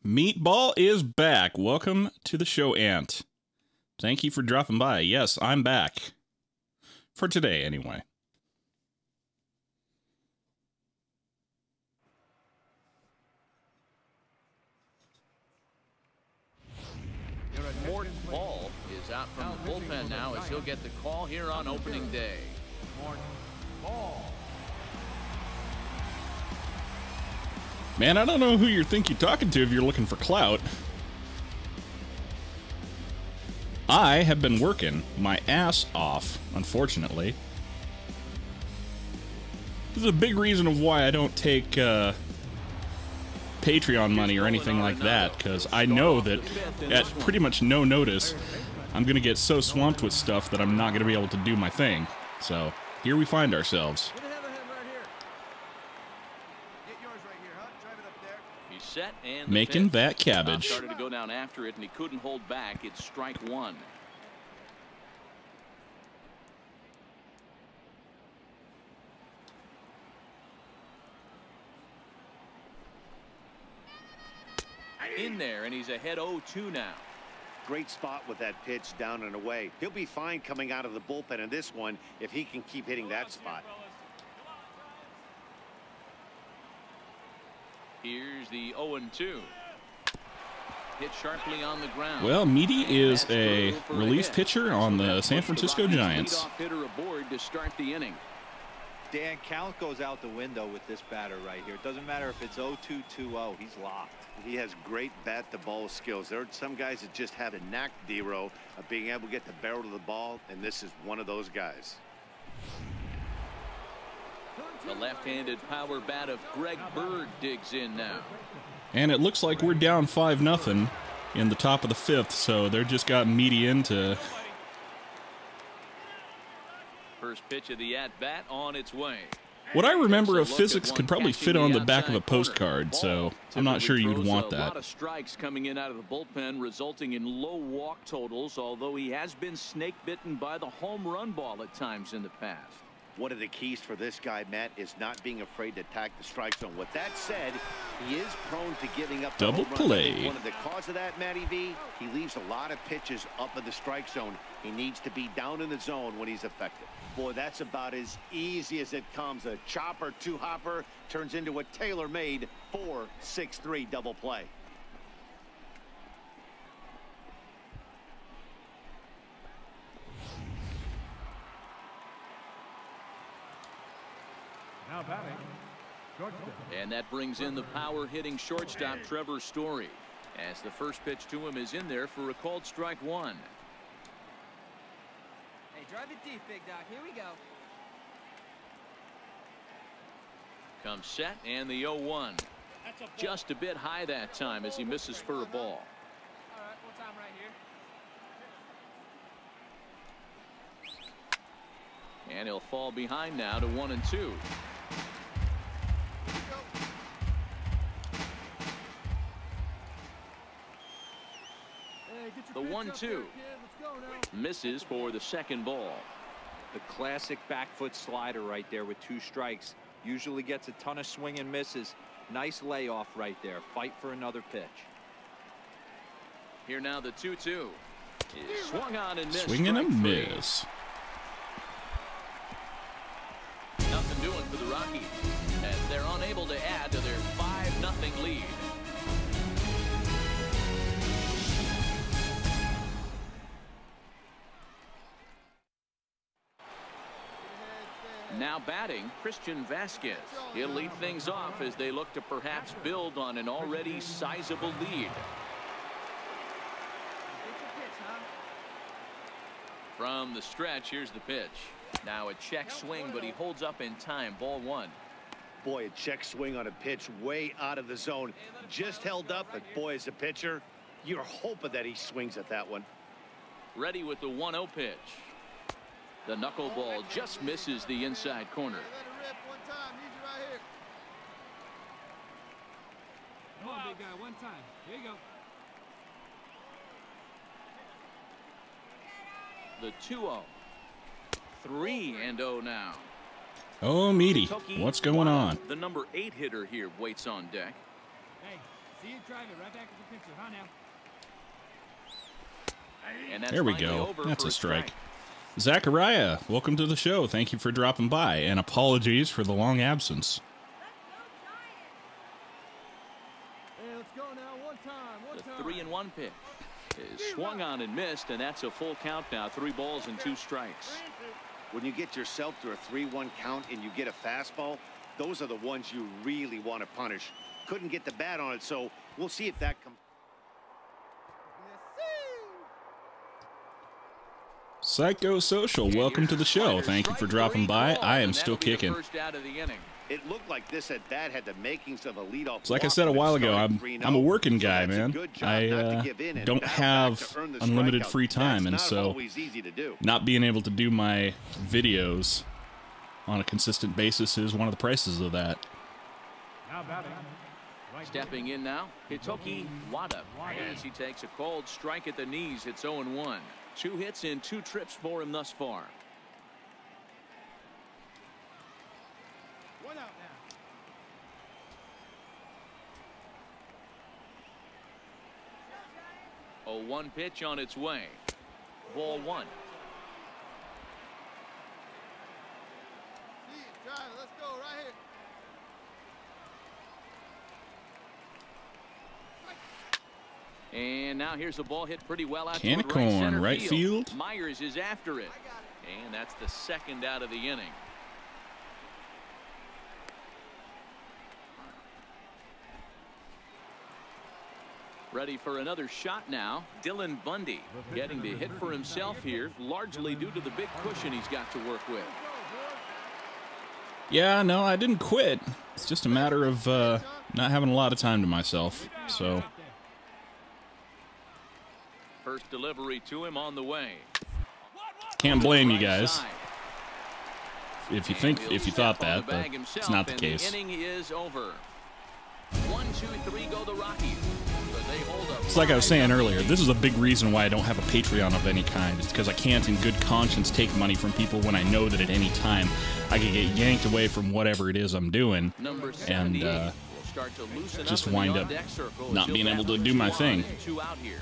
Meet Baul is back. Welcome to the show, Ant. Thank you for dropping by. Yes, I'm back. For today, anyway. Morton Baul is out from the bullpen now as he'll get the call here on opening day. Morton Baul. Man, I don't know who you think you're talking to if you're looking for clout. I have been working my ass off, unfortunately. This is a big reason of why I don't take Patreon money or anything like that, because I know that at pretty much no notice, I'm going to get so swamped with stuff that I'm not going to be able to do my thing. So, here we find ourselves. Set and making that cabbage. Started to go down after it and he couldn't hold back. It's strike one. In there and he's ahead 0-2 now. Great spot with that pitch down and away. He'll be fine coming out of the bullpen in this one if he can keep hitting that spot. Here's the 0-2. Hit sharply on the ground. Well, Meaty is a relief pitcher on the San Francisco Giants. Hitter aboard to start the inning. Dan, count goes out the window with this batter right here. It doesn't matter if it's 0-2, 2-0. He's locked. He has great bat-to-ball skills. There are some guys that just have a knack, D-Row, of being able to get the barrel of the ball, and this is one of those guys. The left-handed power bat of Greg Bird digs in now. And it looks like we're down 5-0 in the top of the fifth, so they're just got Meaty into. First pitch of the at-bat on its way. What I remember of physics could probably fit on the back of a postcard, so I'm not sure you'd want that. A lot of strikes coming in out of the bullpen, resulting in low walk totals, although he has been snake-bitten by the home run ball at times in the past. One of the keys for this guy, Matt, is not being afraid to attack the strike zone. With that said, he is prone to giving up double play. One of the cause of that, Matty V, he leaves a lot of pitches up in the strike zone. He needs to be down in the zone when he's effective. Boy, that's about as easy as it comes. A chopper two-hopper turns into a tailor-made 4-6-3 double play. Now batting, shortstop. And that brings in the power-hitting shortstop Trevor Story, as the first pitch to him is in there for a called strike one. Hey, drive it deep, big doc. Here we go. Comes set and the 0-1. Just a bit high that time as he misses for a ball. All right, full time right here. And he'll fall behind now to 1-2. The 1-2 misses for the second ball. The classic back foot slider right there with 2 strikes. Usually gets a ton of swing and misses. Nice layoff right there. Fight for another pitch. Here now the 2-2 is swung on and missed. Swing and a miss. Nothing doing for the Rockies as they're unable to add to their 5-0 lead. Now batting, Christian Vasquez. He'll lead things off as they look to perhaps build on an already sizable lead. From the stretch, here's the pitch. Now a check swing, but he holds up in time. Ball one. Boy, a check swing on a pitch way out of the zone. Just held up, but boy, as a pitcher, you're hoping that he swings at that one. Ready with the 1-0 pitch. The knuckleball just misses the inside corner. Come on, big guy, one time. Here you go. The 2-0. 3-0 now. Oh, Meaty, what's going on? The number 8 hitter here waits on deck. Hey, See you drive it right back to the pitcher, huh now? And that's There we finally go. over That's for a strike. Zachariah, welcome to the show. Thank you for dropping by, and apologies for the long absence. Hey, let's go now. One time. The 3-1 pitch is swung on and missed, and that's a full count now. 3 balls and 2 strikes. When you get yourself to a 3-1 count and you get a fastball, those are the ones you really want to punish. Couldn't get the bat on it, so we'll see if that comes. Psychosocial, welcome to the show. Thank you for dropping by. I am still kicking. It looked like this at bat had the makings of a leadoff. So like I said a while ago, I'm a working guy, man. I don't have unlimited free time, and so not being able to do my videos on a consistent basis is one of the prices of that. Now batting. Stepping in now, Hitoki Wada, as he takes a cold strike at the knees. It's 0-1. 2 hits in 2 trips for him thus far. One out now. 0-1 pitch on its way. Ball 1. Let's go right here. And now here's a ball hit pretty well out Can of toward corn, center right field. Myers is after it. And that's the 2nd out of the inning. Ready for another shot now. Dylan Bundy getting the hit for himself here, largely due to the big cushion he's got to work with. Yeah, no, I didn't quit. It's just a matter of not having a lot of time to myself. So First delivery to him on the way. can't blame you guys if you thought that, but it's not the case. The inning is over. 1, 2, 3 go the Rockies. But they hold up. It's like I was saying earlier, this is a big reason why I don't have a Patreon of any kind. It's because I can't in good conscience take money from people when I know that at any time I could get yanked away from whatever it is I'm doing and just wind up not being able to do my thing. 2 out here.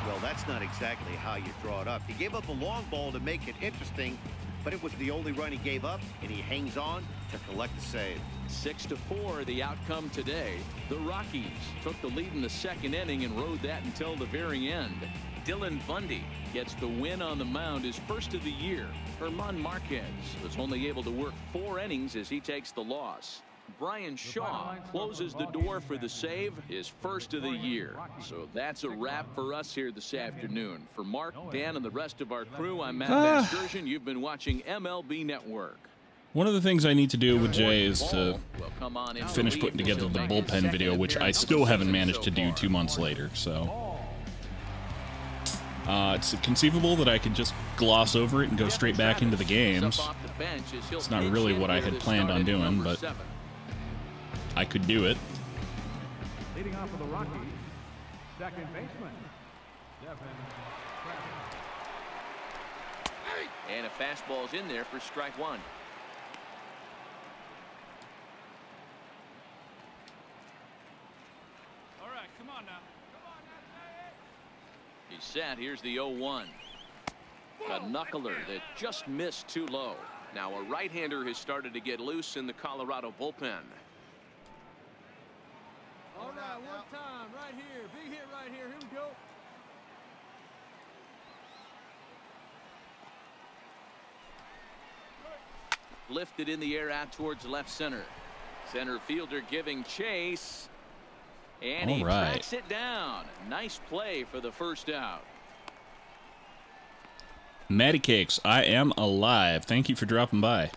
Well, that's not exactly how you draw it up. He gave up a long ball to make it interesting, but it was the only run he gave up, and he hangs on to collect the save. 6-4 the outcome today. The Rockies took the lead in the 2nd inning and rode that until the very end. Dylan Bundy gets the win on the mound, his first of the year. Herman Marquez was only able to work 4 innings as he takes the loss. Brian Shaw closes the door for the save, his first of the year. So that's a wrap for us here this afternoon. For Mark, Dan, and the rest of our crew, I'm Matt Van Sturgeon. You've been watching MLB Network. One of the things I need to do with Jay is to finish putting together the bullpen video, which I still haven't managed to do 2 months later. So it's conceivable that I could just gloss over it and go straight back into the games. It's not really what I had planned on doing, but I could do it. Leading off for the Rockies, second baseman. And a fastball's in there for strike 1. All right, come on now. He's set. Here's the 0-1. A knuckler that just missed too low. Now a right-hander has started to get loose in the Colorado bullpen. All right, one time, right here. Big hit right here. Here we go. Lifted in the air out towards left center. Center fielder giving chase. And he tracks it down. Nice play for the first out. Matty Cakes, I am alive. Thank you for dropping by.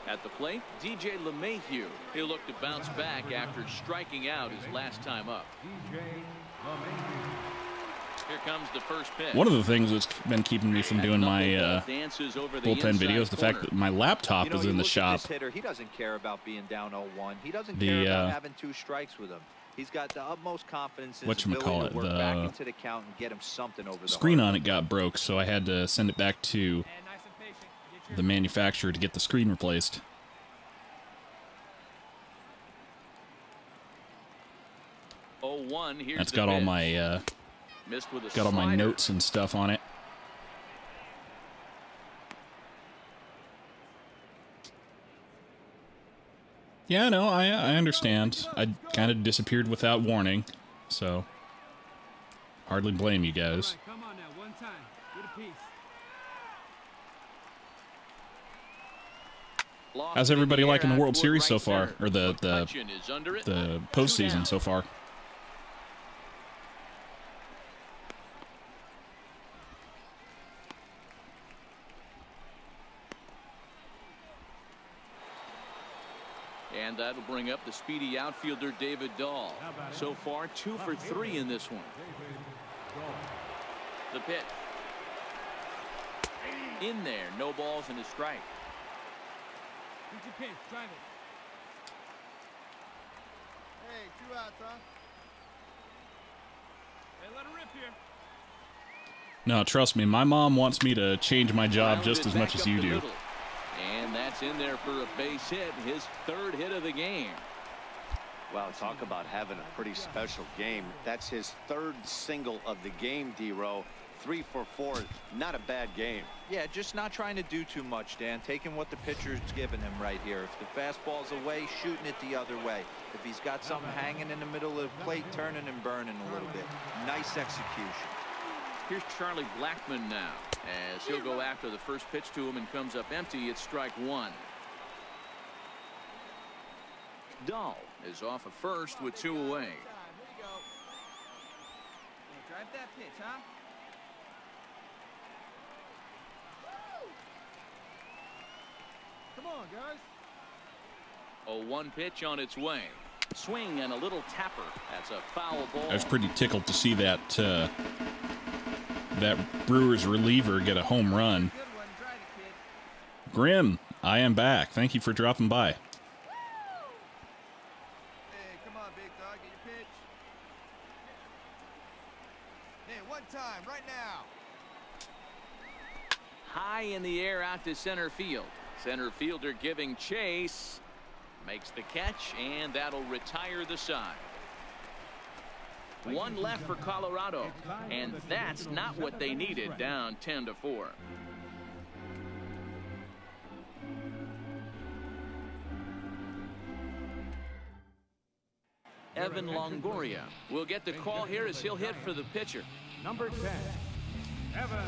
At the plate, DJ LeMahieu. He'll look to bounce back after striking out his last time up. Here comes the first pitch. One of the things that's been keeping me from doing my bullpen videos, the fact that my laptop is in the shop. Hitter, he doesn't care about being down 0-1. He doesn't care about having 2 strikes with him. He's got the utmost confidence in his ability to work back into the count and get him something over the screen on it got broke, so I had to send it back to the manufacturer to get the screen replaced. 1. Here's That's the got all pitch. my Missed with a got all my slider. notes and stuff on it. Yeah, no, I understand. I kind of disappeared without warning, so hardly blame you guys. Come on now, one time. Get a piece. Loft How's in everybody the air liking the out World toward Series right so far, center. or the McCutcheon is under it. 2 down. postseason so far? And that'll bring up the speedy outfielder David Dahl. So far 2 for 3 in this one. The pitch. In there, no balls and a strike. Get your pitch, drive it. Hey, 2 outs, huh? Hey, let her rip here. No, trust me, my mom wants me to change my job Rounded just as much back as up you the do. middle. And that's in there for a base hit, his 3rd hit of the game. Well, talk about having a pretty special game. That's his 3rd single of the game, D-Row. 3 for 4, not a bad game. Yeah, just not trying to do too much, Dan. Taking what the pitcher's giving him right here. If the fastball's away, shooting it the other way. If he's got something hanging in the middle of the plate, turning and burning a little bit. Nice execution. Here's Charlie Blackmon now, as he'll go after the first pitch to him and comes up empty. It's strike 1. Dahl is off of first with 2 away. Here we go. Hey, drive that pitch, huh? Come on, guys. A 1 pitch on its way. Swing and a little tapper. That's a foul ball. I was pretty tickled to see that that Brewers reliever get a home run. Good one. Drive it, kid. Grim, I am back. Thank you for dropping by. Hey, come on, big dog. Get your pitch. Hey, 1 time, right now. High in the air out to center field. Center fielder giving chase. Makes the catch, and that'll retire the side. 1 left for Colorado, and that's not what they needed, down 10-4. Evan Longoria will get the call here as he'll hit for the pitcher. Number 10, Evan.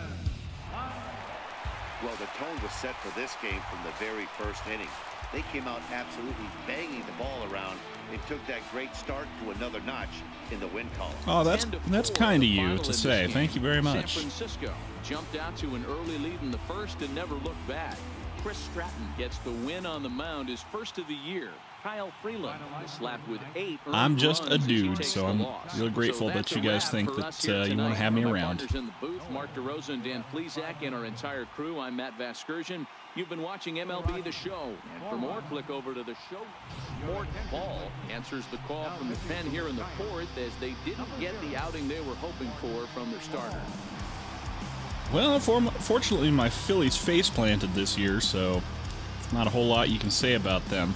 Well, the tone was set for this game from the very first inning. They came out absolutely banging the ball around. It took that great start to another notch in the win column. Oh, that's kind of you to say. Thank you very San much. Francisco jumped out to an early lead in the first and never looked back. Chris Stratton gets the win on the mound, his first of the year. Kyle Freeland is slapped with 8 earned I'm just a runs as he dude, takes so the I'm loss. really grateful So that you guys think that you want to have me around. In the booth, Mark DeRosa and Dan Plesac and our entire crew. I'm Matt Vasgersian. You've been watching MLB The Show. And for more, click over to the show. Morton Ball answers the call from the pen here in the 4th as they didn't get the outing they were hoping for from their starter. Well, fortunately, my Phillies face planted this year, so not a whole lot you can say about them.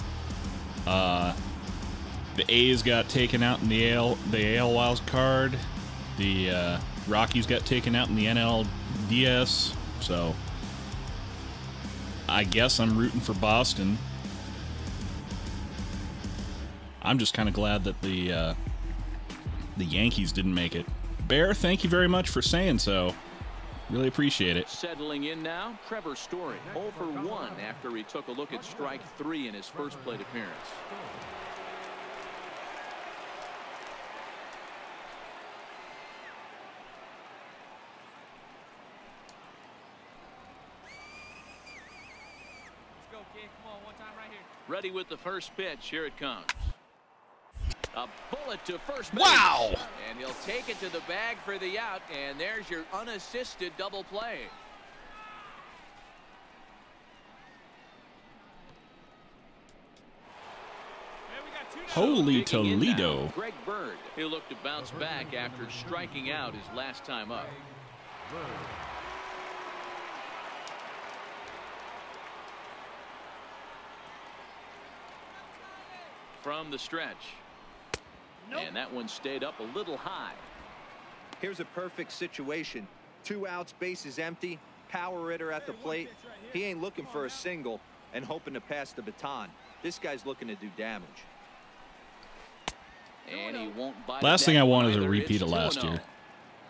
The A's got taken out in the AL wild card. The Rockies got taken out in the NLDS. So I guess I'm rooting for Boston. I'm just kind of glad that the Yankees didn't make it. Bear, thank you very much for saying so. Really appreciate it. Settling in now, Trevor Story, 0 for 1 after he took a look at strike 3 in his first plate appearance. Let's go, kid. Come on, 1 time right here. Ready with the first pitch. Here it comes. A bullet to first base. Wow! And he'll take it to the bag for the out, and there's your unassisted double play. Hey, we got 2 down. Holy Digging in now, Toledo. Greg Bird. He'll look to bounce back after striking out his last time up. From the stretch. And that one stayed up a little high. Here's a perfect situation. 2 outs, bases empty, power hitter at the plate. He ain't looking for a single and hoping to pass the baton. This guy's looking to do damage. And he won't bite. Last thing I want is a either. repeat It's of last 2-0. year.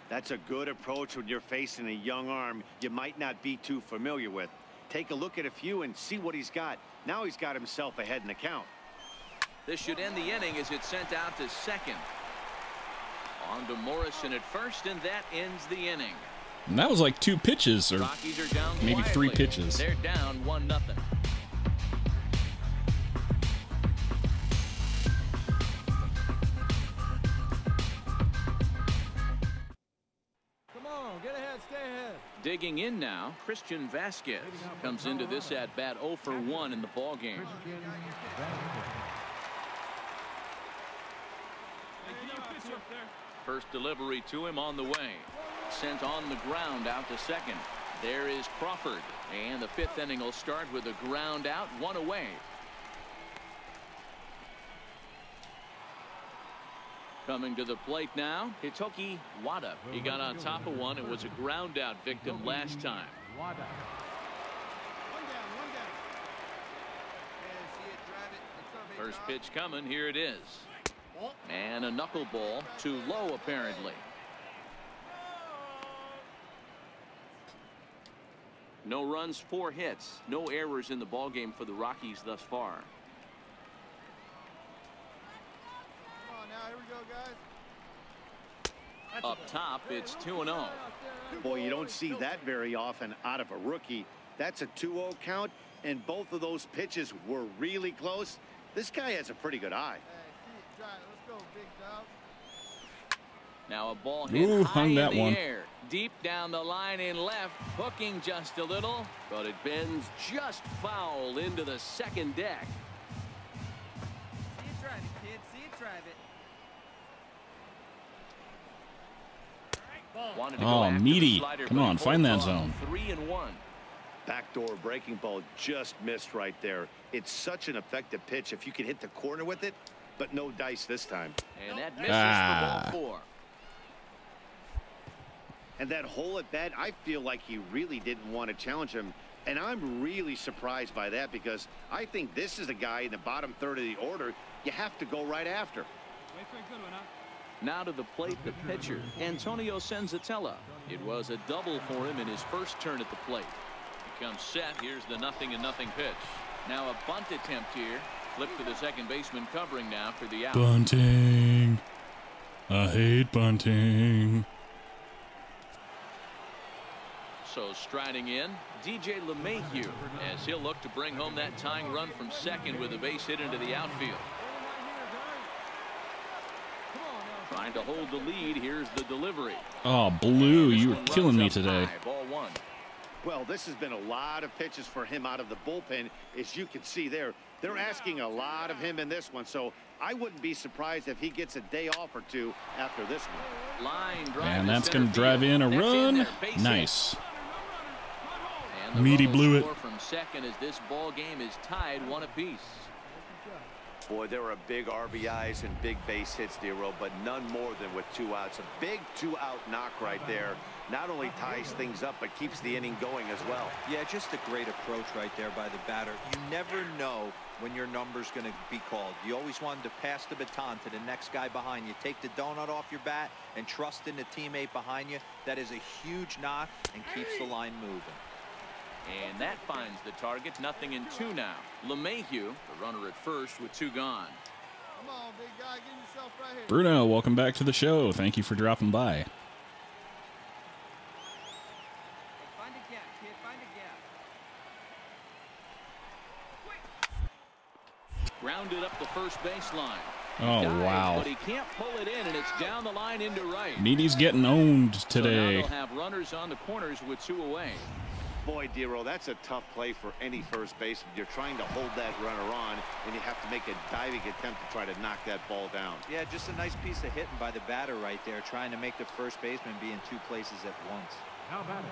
That's a good approach when you're facing a young arm you might not be too familiar with. Take a look at a few and see what he's got. Now he's got himself ahead in the count. This should end the inning as it's sent out to second. On to Morrison at first, and that ends the inning. And that was like 2 pitches, or Rockies are down maybe 3 quietly. pitches. They're down 1-0. Come on, get ahead, stay ahead. Digging in now, Christian Vasquez comes into this at bat 0 for 1 in the ball game. First delivery to him on the way. Sent on the ground out to second. There is Crawford. And the 5th inning will start with a ground out, 1 away. Coming to the plate now, Hitoki Wada. He got on top of one. It was a ground out victim last time. One down, one down. And see it, drive it. It's gonna be First a pitch coming. Here it is. And a knuckleball too low, apparently. No runs, 4 hits, no errors in the ballgame for the Rockies thus far. Come on now, here we go, guys. Up top, it's 2-0. Boy, you don't see that very often out of a rookie. That's a 2-0 count, and both of those pitches were really close. This guy has a pretty good eye. Hey, see it, try it. Let's go, big dog. Now a ball hit Ooh, high hung in that the one. air. Deep down the line in left, hooking just a little, but it bends just foul into the second deck. See it, drive it, kid. See it, drive it. Wanted to go Oh, after the meaty. slider, Come but he on, find pulled that off. zone. 3-1. Backdoor breaking ball just missed right there. It's such an effective pitch if you can hit the corner with it, but no dice this time. And that misses for ball 4. And that hole at bat, I feel like he really didn't want to challenge him. And I'm really surprised by that because I think this is a guy in the bottom third of the order you have to go right after. Wait for a good one, huh? Now to the plate, the pitcher, Antonio Senzatella. It was a double for him in his first turn at the plate. He comes set. Here's the 0-0 pitch. Now a bunt attempt here. Flip to the second baseman covering now for the out. Bunting. I hate bunting. So striding in, DJ LeMahieu, as he'll look to bring home that tying run from second with a base hit into the outfield. Trying to hold the lead. Here's the delivery. Oh, Blue, This you were one killing me runs up today. high, ball 1. Well, this has been a lot of pitches for him out of the bullpen. As you can see there, they're asking a lot of him in this one. So I wouldn't be surprised if he gets a day off or 2 after this one. Line drive And to that's center going to drive field. in a That's run. there, base hit. Nice. And the Meaty run blew will it. score from second as this ball game is tied 1 apiece. Boy, there are big RBIs and big base hits, Dero, but none more than with 2 outs. A big 2-out knock right there. Not only ties things up, but keeps the inning going as well. Yeah, just a great approach right there by the batter. You never know when your number's going to be called. You always wanted to pass the baton to the next guy behind you. Take the donut off your bat and trust in the teammate behind you. That is a huge knock and keeps the line moving. And that finds the target. 0-2 now. LeMahieu, the runner at first with 2 gone. Come on, big guy, get yourself right here. Bruno, welcome back to the show. Thank you for dropping by. Find a gap, kid. Find a gap. Grounded up the first baseline. Oh, Dives, wow. But he can't pull it in, and it's down the line into right. Meaty's getting owned So now today. they'll have runners on the corners with 2 away. Boy, Dero, that's a tough play for any first baseman. You're trying to hold that runner on, and you have to make a diving attempt to try to knock that ball down. Yeah, just a nice piece of hitting by the batter right there, trying to make the first baseman be in 2 places at once. Now batting,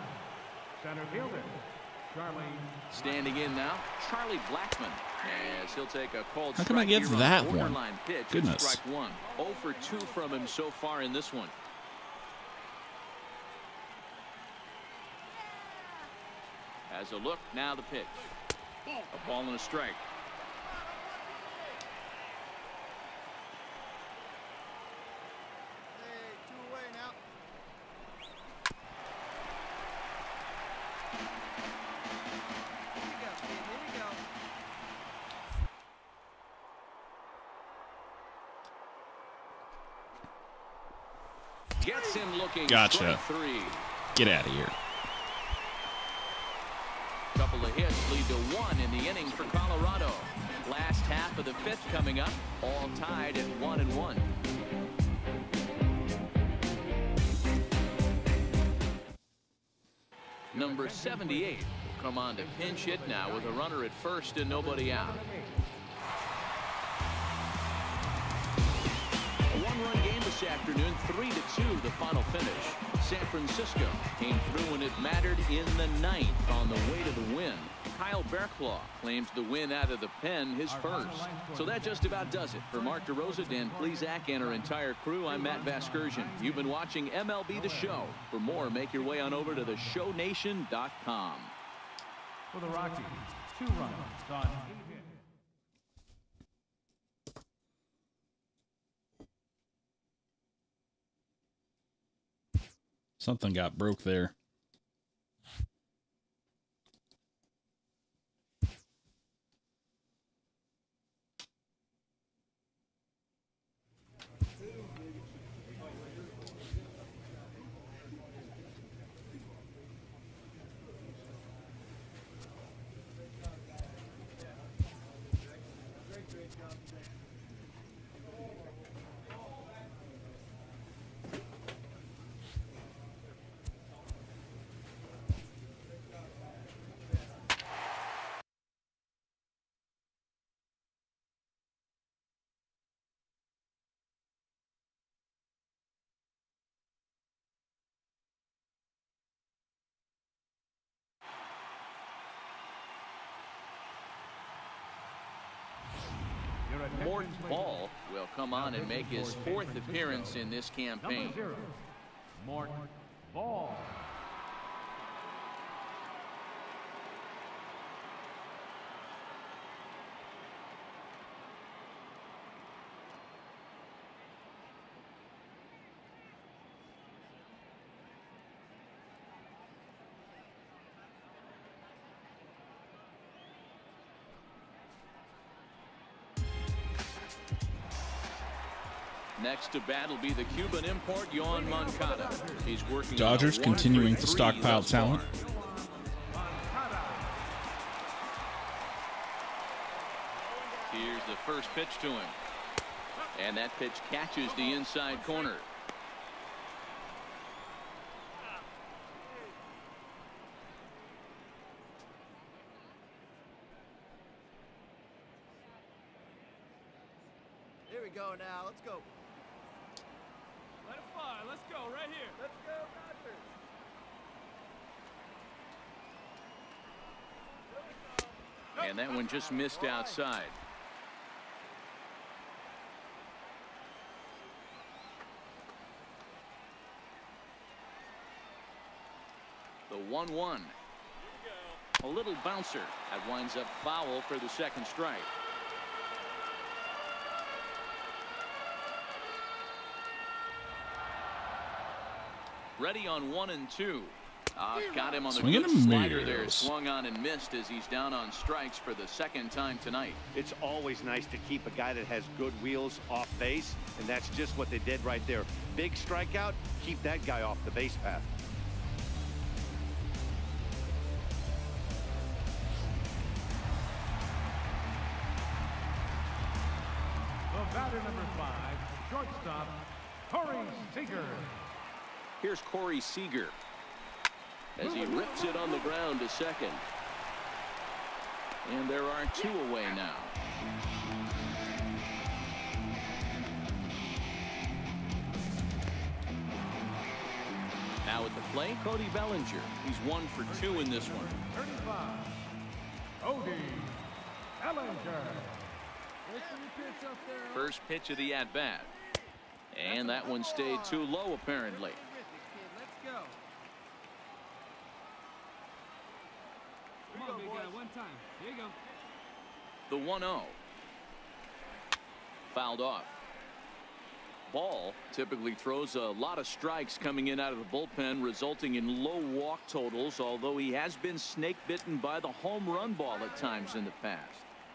center fielder, Standing in now, Charlie Blackmon, as he'll take a called How come I strike get here that on a one? borderline pitch. Goodness. Strike one. 0 for 2 from him so far in this one. As a look, now the pitch. A ball and a strike. Hey, 2 away now. Here you go, kid. Here you go. Gets him looking. Gotcha. Strike 3. Get out of here. Couple of hits lead to 1 in the inning for Colorado. Last half of the 5th coming up, all tied at 1-1. Number 78 will come on to pinch hit now with a runner at first and nobody out. A 1-run game this afternoon, 3-2 the final finish. San Francisco came through when it mattered in the 9th on the way to the win. Kyle Berklaw claims the win out of the pen, his first. So that just about does it. For Mark DeRosa, Dan Plesac, and our entire crew, I'm Matt Vasgersian. You've been watching MLB The Show. For more, make your way on over to theshownation.com. For the Rockies, 2 runs on 8 hits. Something got broke there. Mort Ball will come on and make his 4th appearance in this campaign. Number 0, Mort Baul. Next to bat will be the Cuban import, Yoan Moncada. He's working. Dodgers continuing to stockpile talent. Here's the first pitch to him. And that pitch catches the inside corner. Here we go now. Let's go. Let it fly. Let's go right here. Let's go, Dodgers. And that one just missed outside. The 1-1. A little bouncer. That winds up foul for the second strike. Ready on 1 and 2. Got him on the Swinging good and slider there. miss. Swung on and missed as he's down on strikes for the 2nd time tonight. It's always nice to keep a guy that has good wheels off base, and that's just what they did right there. Big strikeout, keep that guy off the base path. The batter number 5, shortstop, Corey Seager. Here's Corey Seager as he rips it on the ground to second. And there are 2 away now. Now Now at the plate, Cody Bellinger. He's 1 for 2 in this one. 35. Cody Bellinger. First pitch of the at-bat. And that one stayed too low, apparently. Let's go. Come on, big guy, one time. Here you go. The 1-0. Fouled off. Baul typically throws a lot of strikes coming in out of the bullpen, resulting in low walk totals, although he has been snake bitten by the home run ball at times in the past.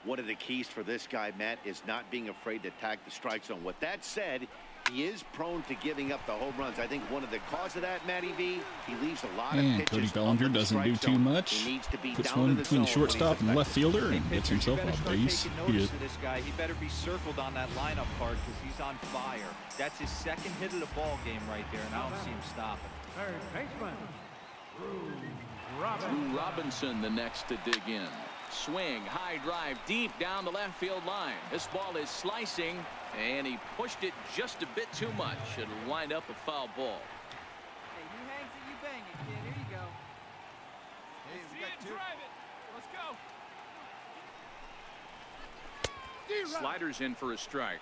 One of the keys for this guy, Matt, is not being afraid to attack the strike zone. With that said, he is prone to giving up the home runs. I think one of the cause of that, Matty V, he leaves a lot of pitches. Cody Bellinger doesn't do too much. He needs to be Puts down one in the between the zone shortstop and the left fielder and gets himself better on start base. taking He notice is. of this guy. He better be circled on that lineup card because he's on fire. That's his second hit of the ball game right there, and I don't see him stopping. Third baseman, Drew Robinson the next to dig in. Swing, high drive, deep down the left field line. This ball is slicing, and he pushed it just a bit too much. It'll wind up a foul ball. Hey, you hangs it, you bang it, kid. Here you go. Hey, we got two. Drive it. Let's go. Sliders in for a strike.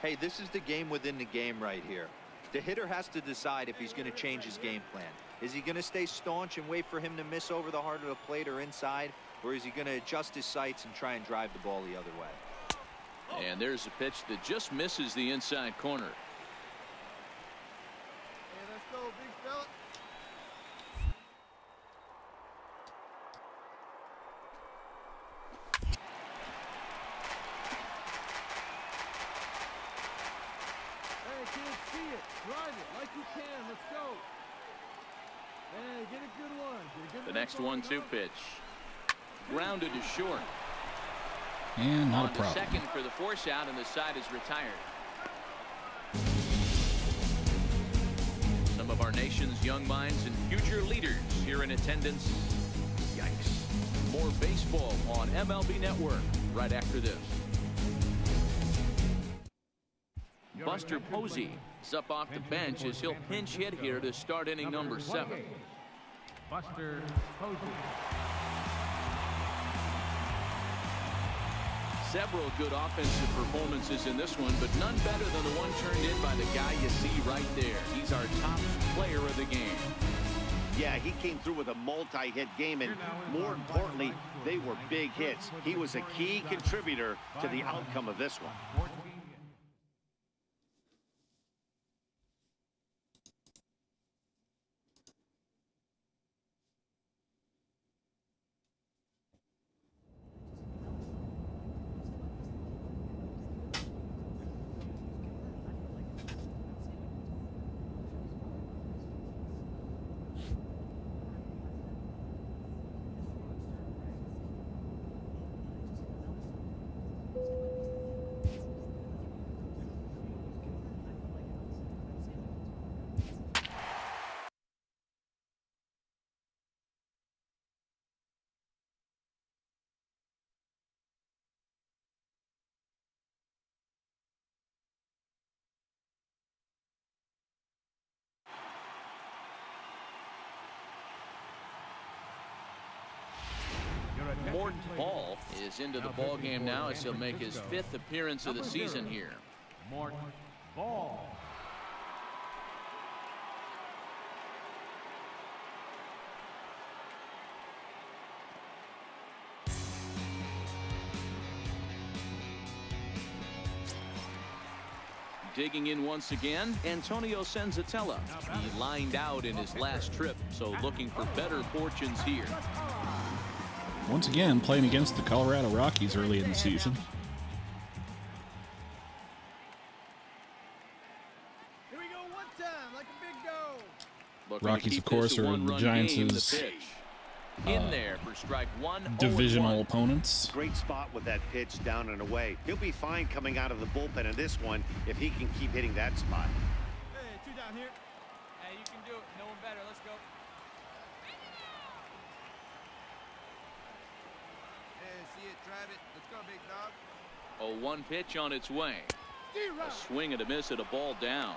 Hey, this is the game within the game right here. The hitter has to decide if he's going to change his game plan. Is he going to stay staunch and wait for him to miss over the heart of the plate or inside? Or is he going to adjust his sights and try and drive the ball the other way? And there's a pitch that just misses the inside corner. Hey, let's go, big fella. Hey, kids, see it. Drive it like you can. Let's go. Hey, get a good one. Get a good The next 1-2 pitch. Grounded to short. And not On a problem. the second for the force out, and the side is retired. Some of our nation's young minds and future leaders here in attendance. Yikes. More baseball on MLB Network right after this. Buster Posey is up off the bench as he'll pinch hit here to start inning number 7. Buster Posey. Several good offensive performances in this one, but none better than the one turned in by the guy you see right there. He's our top player of the game. Yeah, he came through with a multi-hit game, and more importantly, they were big hits. He was a key contributor to the outcome of this one. Mort Baul is into the ball game now as he'll make his 5th appearance of the season here. Mort Baul. Digging in once again, Antonio Senzatella. He lined out in his last trip, so looking for better fortunes here. Once again, playing against the Colorado Rockies early in the season. Here we go, one time, like a big goal. Looking to Rockies, keep of course, this a are the one-run Giants' game. The pitch. In there for strike 1. divisional 0-1. opponents. Great spot with that pitch down and away. He'll be fine coming out of the bullpen in this one if he can keep hitting that spot. Hey, 2 down here. Hey, you can do it. No one better. Let's go. Hey, see it, drive it. Let's go, big dog. A 1 pitch on its way. A swing and a miss at a ball down.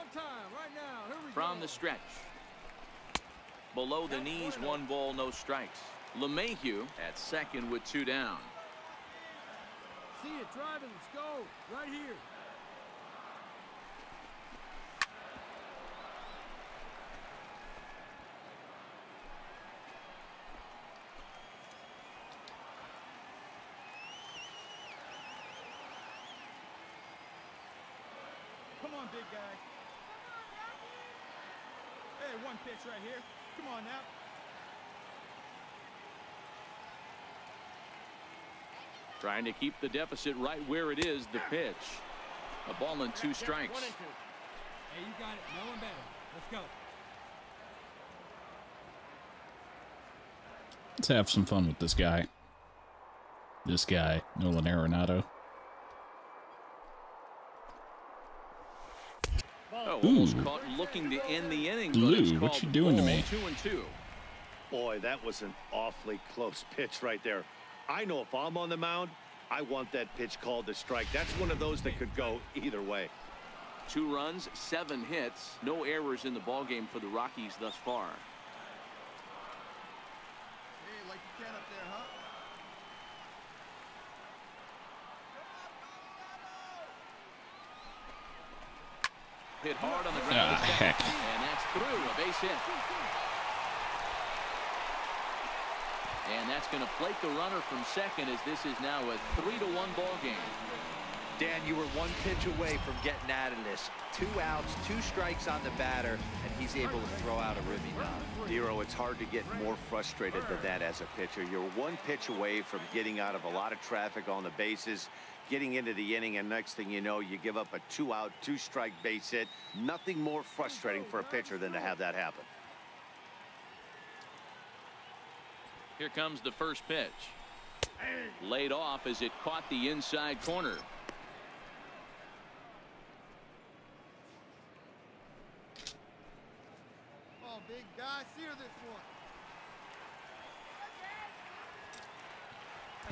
one time, right now. Here we From go. the stretch. Below the knees, 1 ball, no strikes. LeMahieu at second with 2 down. See it driving. Let's go. Right here. Come on, big guy. Hey, one pitch right here. Come on now. Trying to keep the deficit right where it is, the pitch. A ball and 2 strikes. Hey, you got it. No one better. Let's go. Let's have some fun with this guy. This guy, Nolan Arenado. Oh, almost caught looking to end the inning. Lou, what you doing to me? 2-2. Boy, that was an awfully close pitch right there. I know if I'm on the mound, I want that pitch called a strike. That's one of those that could go either way. 2 runs, 7 hits, no errors in the ballgame for the Rockies thus far. Hey, like you can up there, huh? Hit hard on the ground. Ah, heck. And that's through, a base hit. And that's going to plate the runner from second, as this is now a 3-1 ball game. Dan, you were 1 pitch away from getting out of this. 2 outs, 2 strikes on the batter, and he's able to throw out a ribby knob. Hero, it's hard to get more frustrated than that as a pitcher. You're 1 pitch away from getting out of a lot of traffic on the bases, getting into the inning, and next thing you know, you give up a 2-out, 2-strike base hit. Nothing more frustrating for a pitcher than to have that happen. Here comes the first pitch. Laid off as it caught the inside corner. Come on, big guy. Sear this one.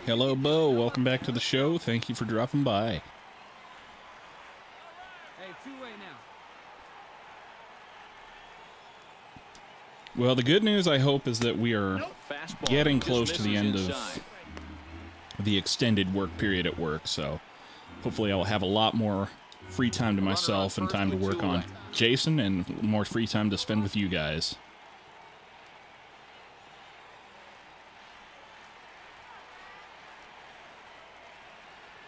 Hello, Bo. Welcome back to the show. Thank you for dropping by. Hey, 2-way now. Well, the good news, I hope, is that we are Fastball getting just close to the end misses of inside. the extended work period at work, so hopefully I'll have a lot more free time to myself and time to work on Jason and more free time to spend with you guys.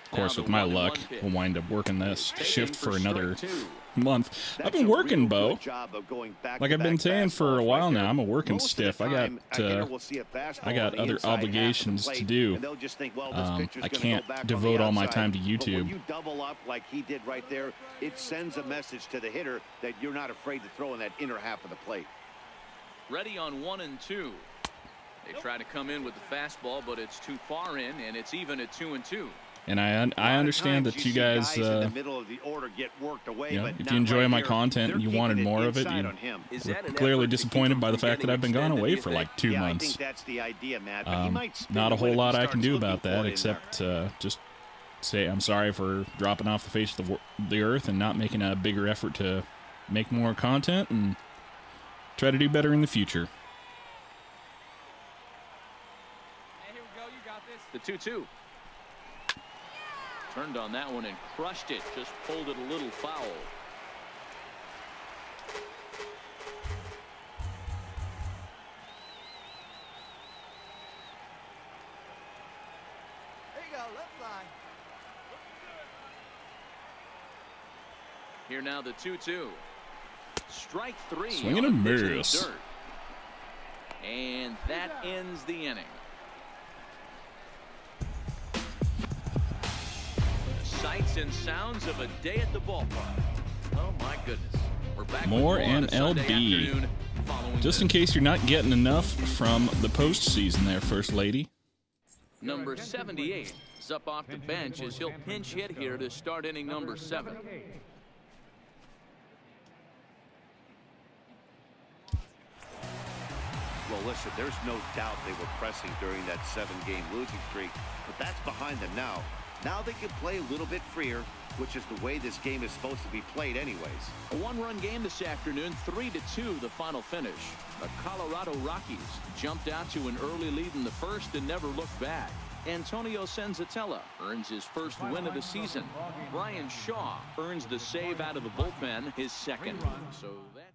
Of course, with my luck, we'll wind up working this shift for another month. I've been working, Bo. Like I've been saying for a while now, I'm a working stiff. I got other obligations to do. I can't devote all my time to YouTube. When you double up like he did right there, it sends a message to the hitter that you're not afraid to throw in that inner half of the plate. Ready on 1-2. They try to come in with the fastball, but it's too far in, and it's even at 2-2. And I understand that you guys, if you enjoy my content and you wanted more of it, you're clearly disappointed by the fact that I've been gone away for like 2 months. Not a whole lot I can do about that except just say I'm sorry for dropping off the face of the earth and not making a bigger effort to make more content and try to do better in the future. Hey, here we go. You got this. The 2-2. Turned on that one and crushed it. Just pulled it a little foul. There you go. Left line. Here now the 2-2. Strike 3. Swing and a miss. And that ends the inning. Sights and sounds of a day at the ballpark. Oh my goodness. We're back More with on a Sunday MLB. afternoon following Just in this. case you're not getting enough from the postseason there, First Lady. Number 78 is up off the bench as he'll pinch hit here to start inning number 7. Well, listen, there's no doubt they were pressing during that 7-game losing streak, but that's behind them now. Now they can play a little bit freer, which is the way this game is supposed to be played anyways. A one-run game this afternoon, 3-2 the final finish. The Colorado Rockies jumped out to an early lead in the first and never looked back. Antonio Senzatella earns his first win of the season. Brian Shaw earns the save out of the bullpen, his second. So that's it.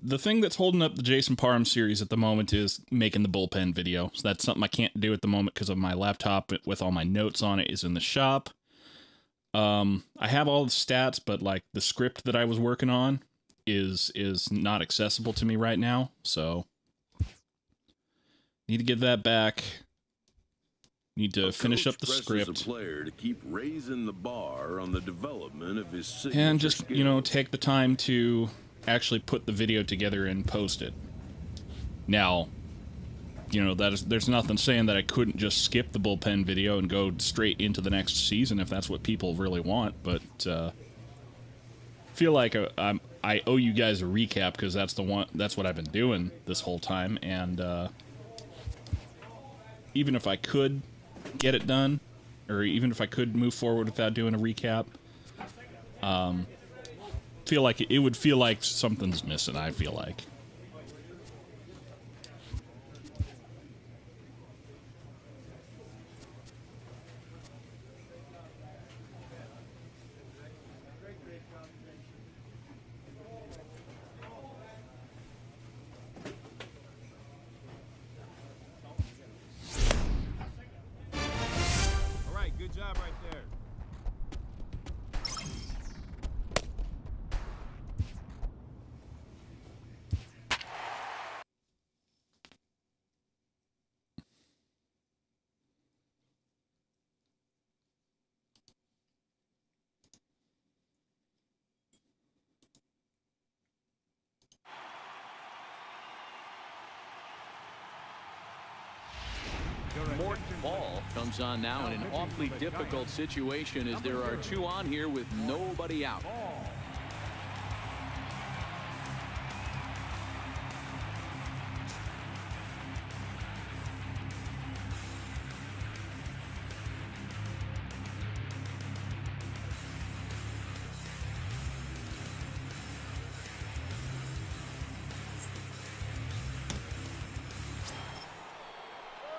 The thing that's holding up the Jason Parham series at the moment is making the bullpen video. So that's something I can't do at the moment because of my laptop with all my notes on it is in the shop. I have all the stats, but like the script that I was working on is not accessible to me right now. So need to get that back. Need to finish up the script. A player to keep raising the bar on the development of his and just, you know, take the time to actually put the video together and post it. Now, you know, there's nothing saying that I couldn't just skip the bullpen video and go straight into the next season if that's what people really want, but feel like I owe you guys a recap because that's what I've been doing this whole time, and even if I could get it done, or even if I could move forward without doing a recap, feel like it would feel like something's missing, I feel like. All right, good job right there. Baul comes on now in an awfully difficult situation as there are two on here with nobody out.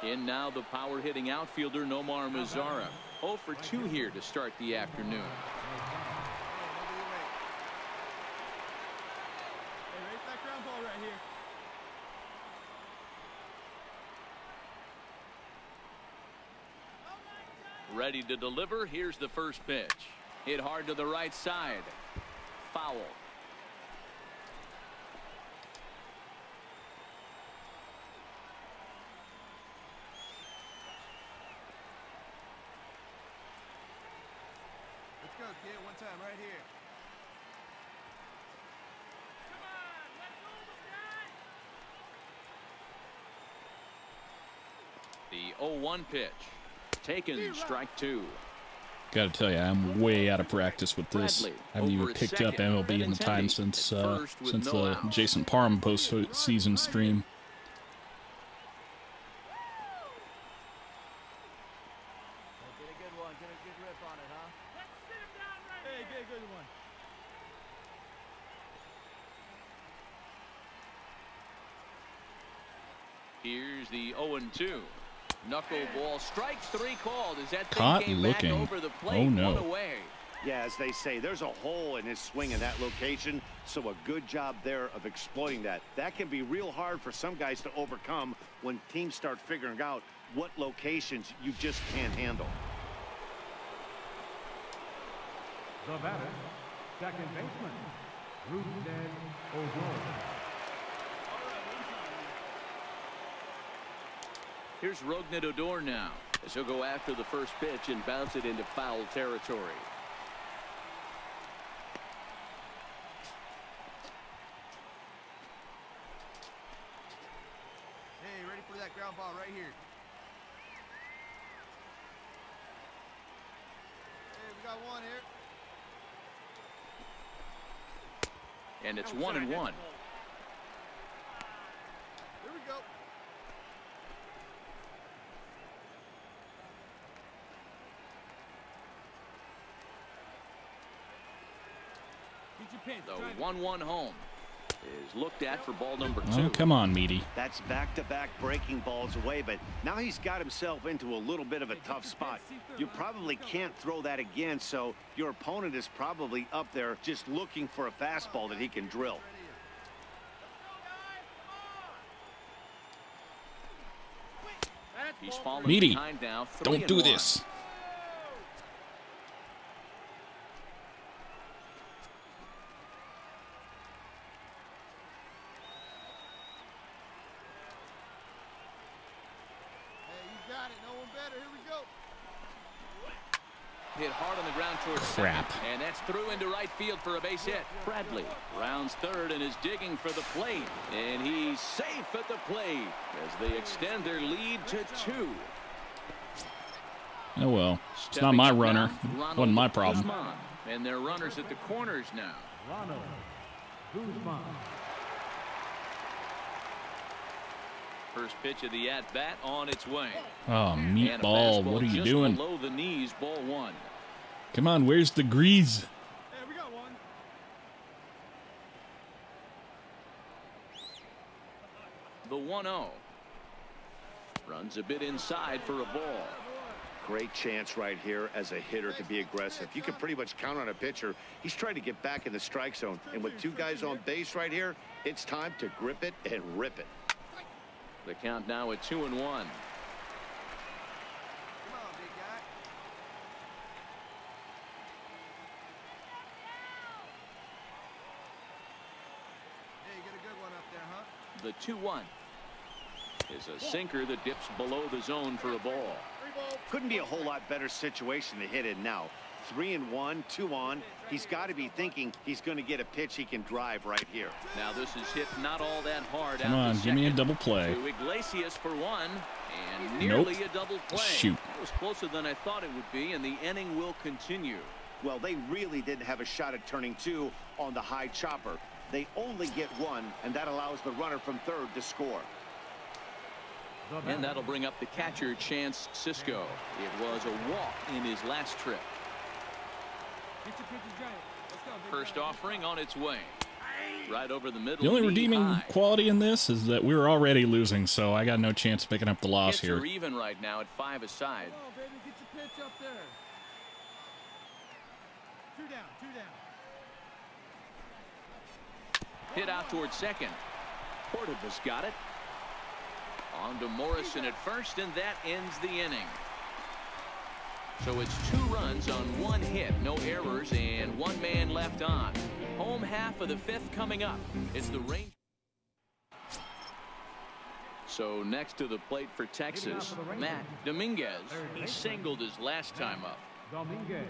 In now the power hitting outfielder Nomar Mazara. 0 for 2 here to start the afternoon. Hey, raise that ground ball right here. Ready to deliver. Here's the first pitch. Hit hard to the right side. Foul. Let's go, kid. One time right here. The 0-1 pitch. Taken, strike 2. Gotta tell you, I'm way out of practice with this. Bradley I haven't even over at picked up second. MLB in the time Benintendi since at first with no the outs. Jason Parham post-season stream. Get a good one. Get a good rip on it, huh? Let's sit him down right here. Hey, get a good one. Here's the 0-2. Knuckleball, strike 3 called as that thing Caught came looking. back over the plate. Oh, no. One away. Yeah, as they say, there's a hole in his swing in that location, so a good job there of exploiting that. That can be real hard for some guys to overcome when teams start figuring out what locations you just can't handle. The batter, second baseman, Ruben Odor. Here's Rougned Odor now as he'll go after the first pitch and bounce it into foul territory. Hey, ready for that ground ball right here. Hey, we got one here. And it's 1-1. Here we go. The 1-1 home is looked at for ball number 2. Oh, come on, Meaty. That's back-to-back breaking balls away, but now he's got himself into a little bit of a tough spot. You probably can't throw that again, so your opponent is probably up there just looking for a fastball that he can drill. He's falling Meaty, behind now. don't do this. Hit hard on the ground towards Crap. second, and that's through into right field for a base hit. Bradley rounds third and is digging for the plate, and he's safe at the plate as they extend their lead to 2. Oh well, it's not my runner. Wasn't my problem. Guzman, and their runners at the corners now. Ronald Guzman. First pitch of the at-bat on its way. Oh, Meet And a Baul, fastball what are you just doing? Below the knees, ball 1. Come on, where's the grease? Hey, we got one. The 1-0. Runs a bit inside for a ball. Great chance right here as a hitter to be aggressive. You can pretty much count on a pitcher. He's trying to get back in the strike zone. And with 2 guys on base right here, it's time to grip it and rip it. The count now at 2-1. Come on, big guy. Hey, you get a good one up there, huh? The 2-1 is a sinker that dips below the zone for a ball. Couldn't be a whole lot better situation to hit in now. 3-1, 2 on. He's got to be thinking he's going to get a pitch he can drive right here. Now this is hit not all that hard. Come on, give me a double play. To Iglesias for 1, and nearly a double play. Shoot. That was closer than I thought it would be, and the inning will continue. Well, they really didn't have a shot at turning 2 on the high chopper. They only get 1, and that allows the runner from third to score. And that'll bring up the catcher, Chance Cisco. It was a walk in his last trip. First offering on its way. Right over the middle. The only redeeming high. quality in this is that we're already losing, so I got no chance of picking up the loss Hits here. are even right now at 5 aside. Oh, baby, get your pitch up there. 2 down, 2 down. Hit out towards second. Cordovas got it. On to Morrison at first, and that ends the inning. So it's 2 runs on 1 hit, no errors, and 1 man left on. Home half of the 5th coming up. It's the Rangers. So next to the plate for Texas, Matt Dominguez. He singled his last time up. Dominguez.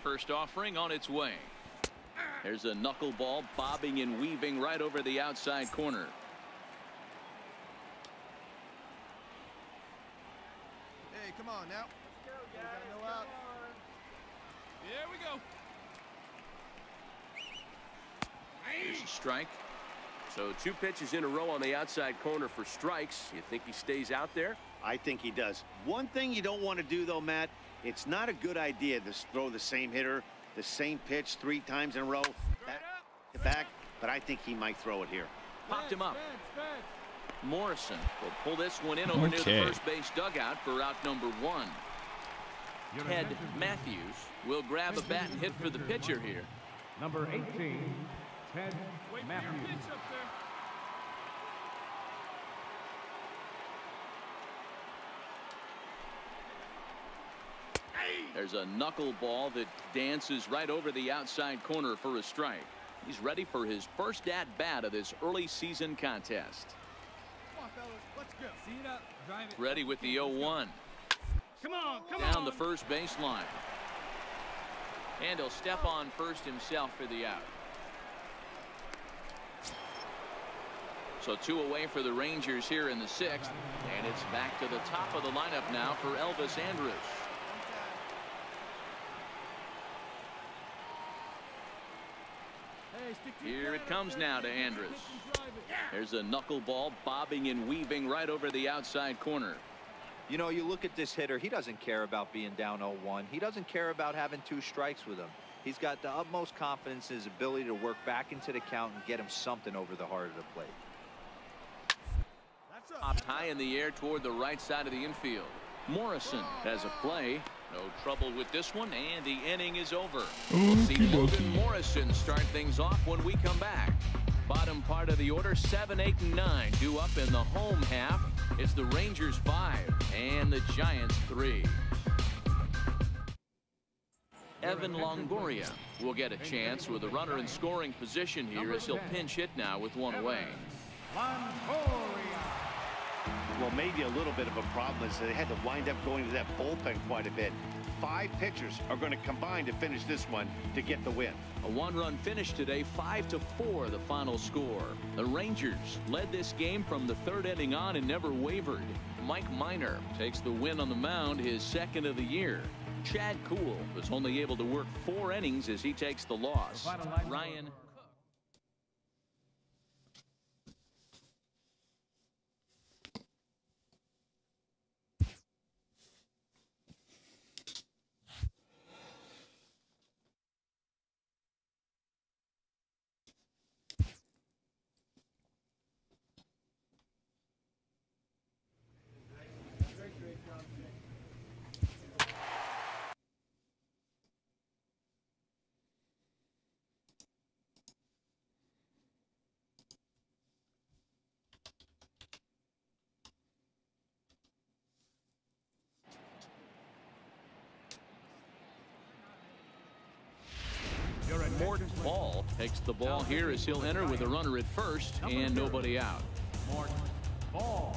First offering on its way. There's a knuckleball bobbing and weaving right over the outside corner. Hey, come on now. No out. Here we go. Here's a strike. So 2 pitches in a row on the outside corner for strikes. You think he stays out there? I think he does. One thing you don't want to do, though, Matt, it's not a good idea to throw the same hitter, the same pitch 3 times in a row. Back, but I think he might throw it here. Popped him up. Morrison will pull this one in over near the first base dugout for out number 1. Ted Matthews will grab a bat and hit for the pitcher here. Number 18, Ted Matthews. There's a knuckleball that dances right over the outside corner for a strike. He's ready for his first at-bat of this early season contest. Come on, fellas. Let's go. See it up. Drive it. Ready with the 0-1. Come on, come Down on. the first baseline. And he'll step on first himself for the out. So 2 away for the Rangers here in the 6th. And it's back to the top of the lineup now for Elvis Andrus. Here it comes now to Andrus. There's a knuckleball bobbing and weaving right over the outside corner. You know, you look at this hitter, he doesn't care about being down 0-1. He doesn't care about having 2 strikes with him. He's got the utmost confidence in his ability to work back into the count and get him something over the heart of the plate. Popped high in the air toward the right side of the infield. Morrison has a play. No trouble with this one, and the inning is over. We'll see Logan Morrison start things off when we come back. Bottom part of the order, 7, 8, and 9 due up in the home half. It's the Rangers 5 and the Giants 3. Evan Longoria will get a chance with a runner in scoring position here as he'll pinch hit now with 1 away. Well, maybe a little bit of a problem is they had to wind up going to that bullpen quite a bit. 5 pitchers are going to combine to finish this one to get the win. A 1-run finish today, 5-4 the final score. The Rangers led this game from the 3rd inning on and never wavered. Mike Minor takes the win on the mound, his 2nd of the year. Chad Kuhl was only able to work 4 innings as he takes the loss. Ryan Mort Baul takes the ball here as he'll enter with a runner at first and nobody out. Mort Baul.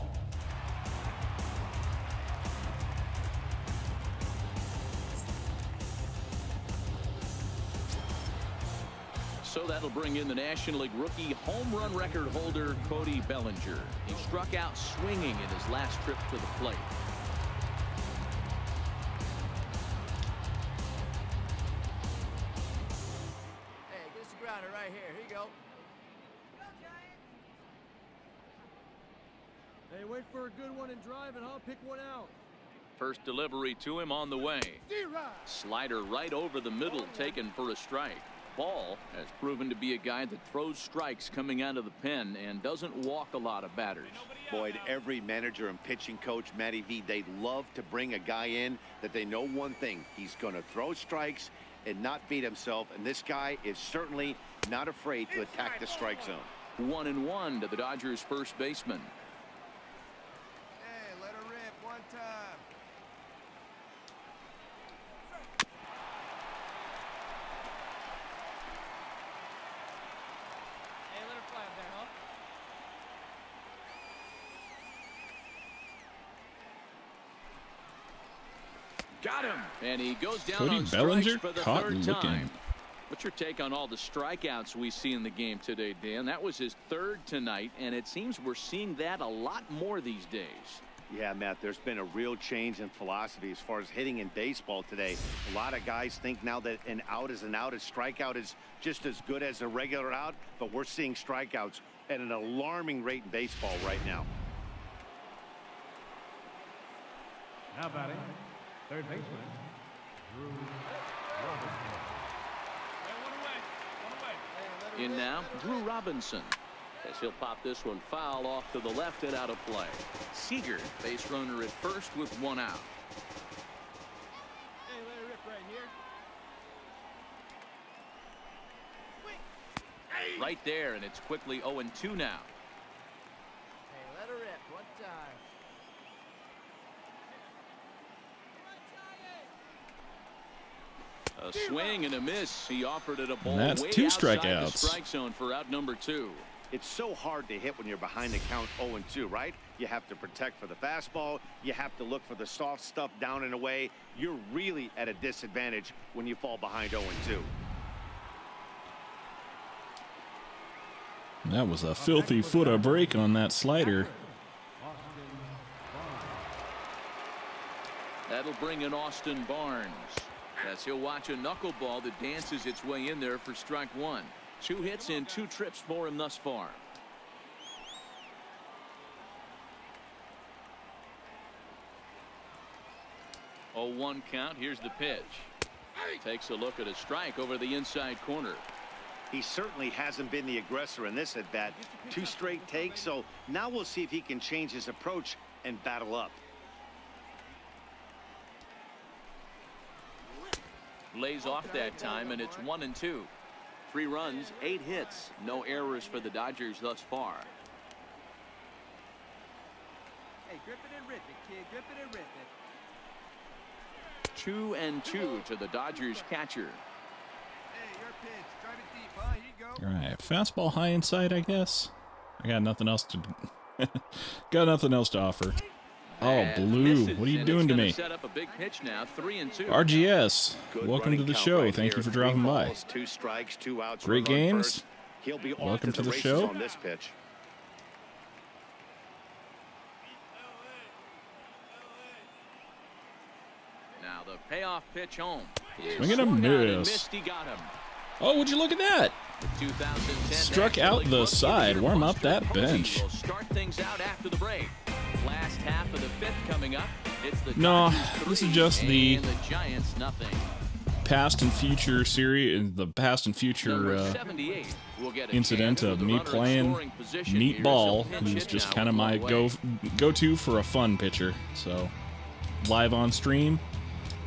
So that'll bring in the National League rookie home run record holder Cody Bellinger. He struck out swinging in his last trip to the plate. Right here. Here you go. Hey, wait for a good one and drive and I'll pick one out. First delivery to him on the way. Slider right over the middle taken for a strike. Baul has proven to be a guy that throws strikes coming out of the pen and doesn't walk a lot of batters. Boyd, every manager and pitching coach, Matty V, they love to bring a guy in that they know one thing. He's going to throw strikes and not beat himself, and this guy is certainly not afraid to attack the strike zone. 1-1 to the Dodgers first baseman. Hey, let her rip one time. Hey, let her fly up there, huh? Got him, and he goes down Cody on Bellinger strikes for the caught 3rd looking. time. What's your take on all the strikeouts we see in the game today, Dan? That was his 3rd tonight, and it seems we're seeing that a lot more these days. Yeah, Matt, there's been a real change in philosophy as far as hitting in baseball today. A lot of guys think now that an out is an out, a strikeout is just as good as a regular out, but we're seeing strikeouts at an alarming rate in baseball right now. Now batting, third baseman, Drew Robinson. In now, Drew Robinson, as he'll pop this one foul off to the left and out of play. Seager, base runner at first with 1 out. Hey, let her rip right here. Right there, and it's quickly 0-2 now. Hey, let her rip one time. A swing and a miss. He offered it a ball And that's way 2 outside the strikeouts. strike zone for out number 2. It's so hard to hit when you're behind the count 0-2, right? You have to protect for the fastball. You have to look for the soft stuff down and away. You're really at a disadvantage when you fall behind 0-2. That was a filthy foot of break on that slider. That'll bring in Austin Barnes, as he'll watch a knuckleball that dances its way in there for strike 1. 2 hits in 2 trips for him thus far. 0-1 count. Here's the pitch. Takes a look at a strike over the inside corner. He certainly hasn't been the aggressor in this at bat. 2 straight takes, so now we'll see if he can change his approach and battle up. Lays off that time, and it's 1-2. 3 runs, 8 hits, no errors for the Dodgers thus far. Hey, grip it and rip it, kid. Grip it and rip it. 2-2 to the Dodgers catcher. Hey, your pitch. Drive it deep, huh? Here you go. All right, fastball high inside, I guess. I got nothing else to got nothing else to offer. Oh, Blue, what are you doing to me? Set up a big pitch now, 3-2. RGS, Good welcome to the show. right Thank here. you for dropping 3 by. balls, 2 strikes, 2 outs. Great games. He'll be Welcome to the races show. on this pitch. Now the payoff pitch home. Swing and a miss. He got him. Oh, would you look at that? The 2010 Struck out National the League side. Buster Warm up that Posey bench. will start things out after the break. Last half of the 5th coming up. It's the No, Dodgers this is 3 just the and Giants nothing. past and future series, and the past and future Number 78 will get a incident chance of with the me runner in playing scoring position Meet here, Baul, so pinch who's hit just now kind of with my one away. go-to for a fun pitcher. So, live on stream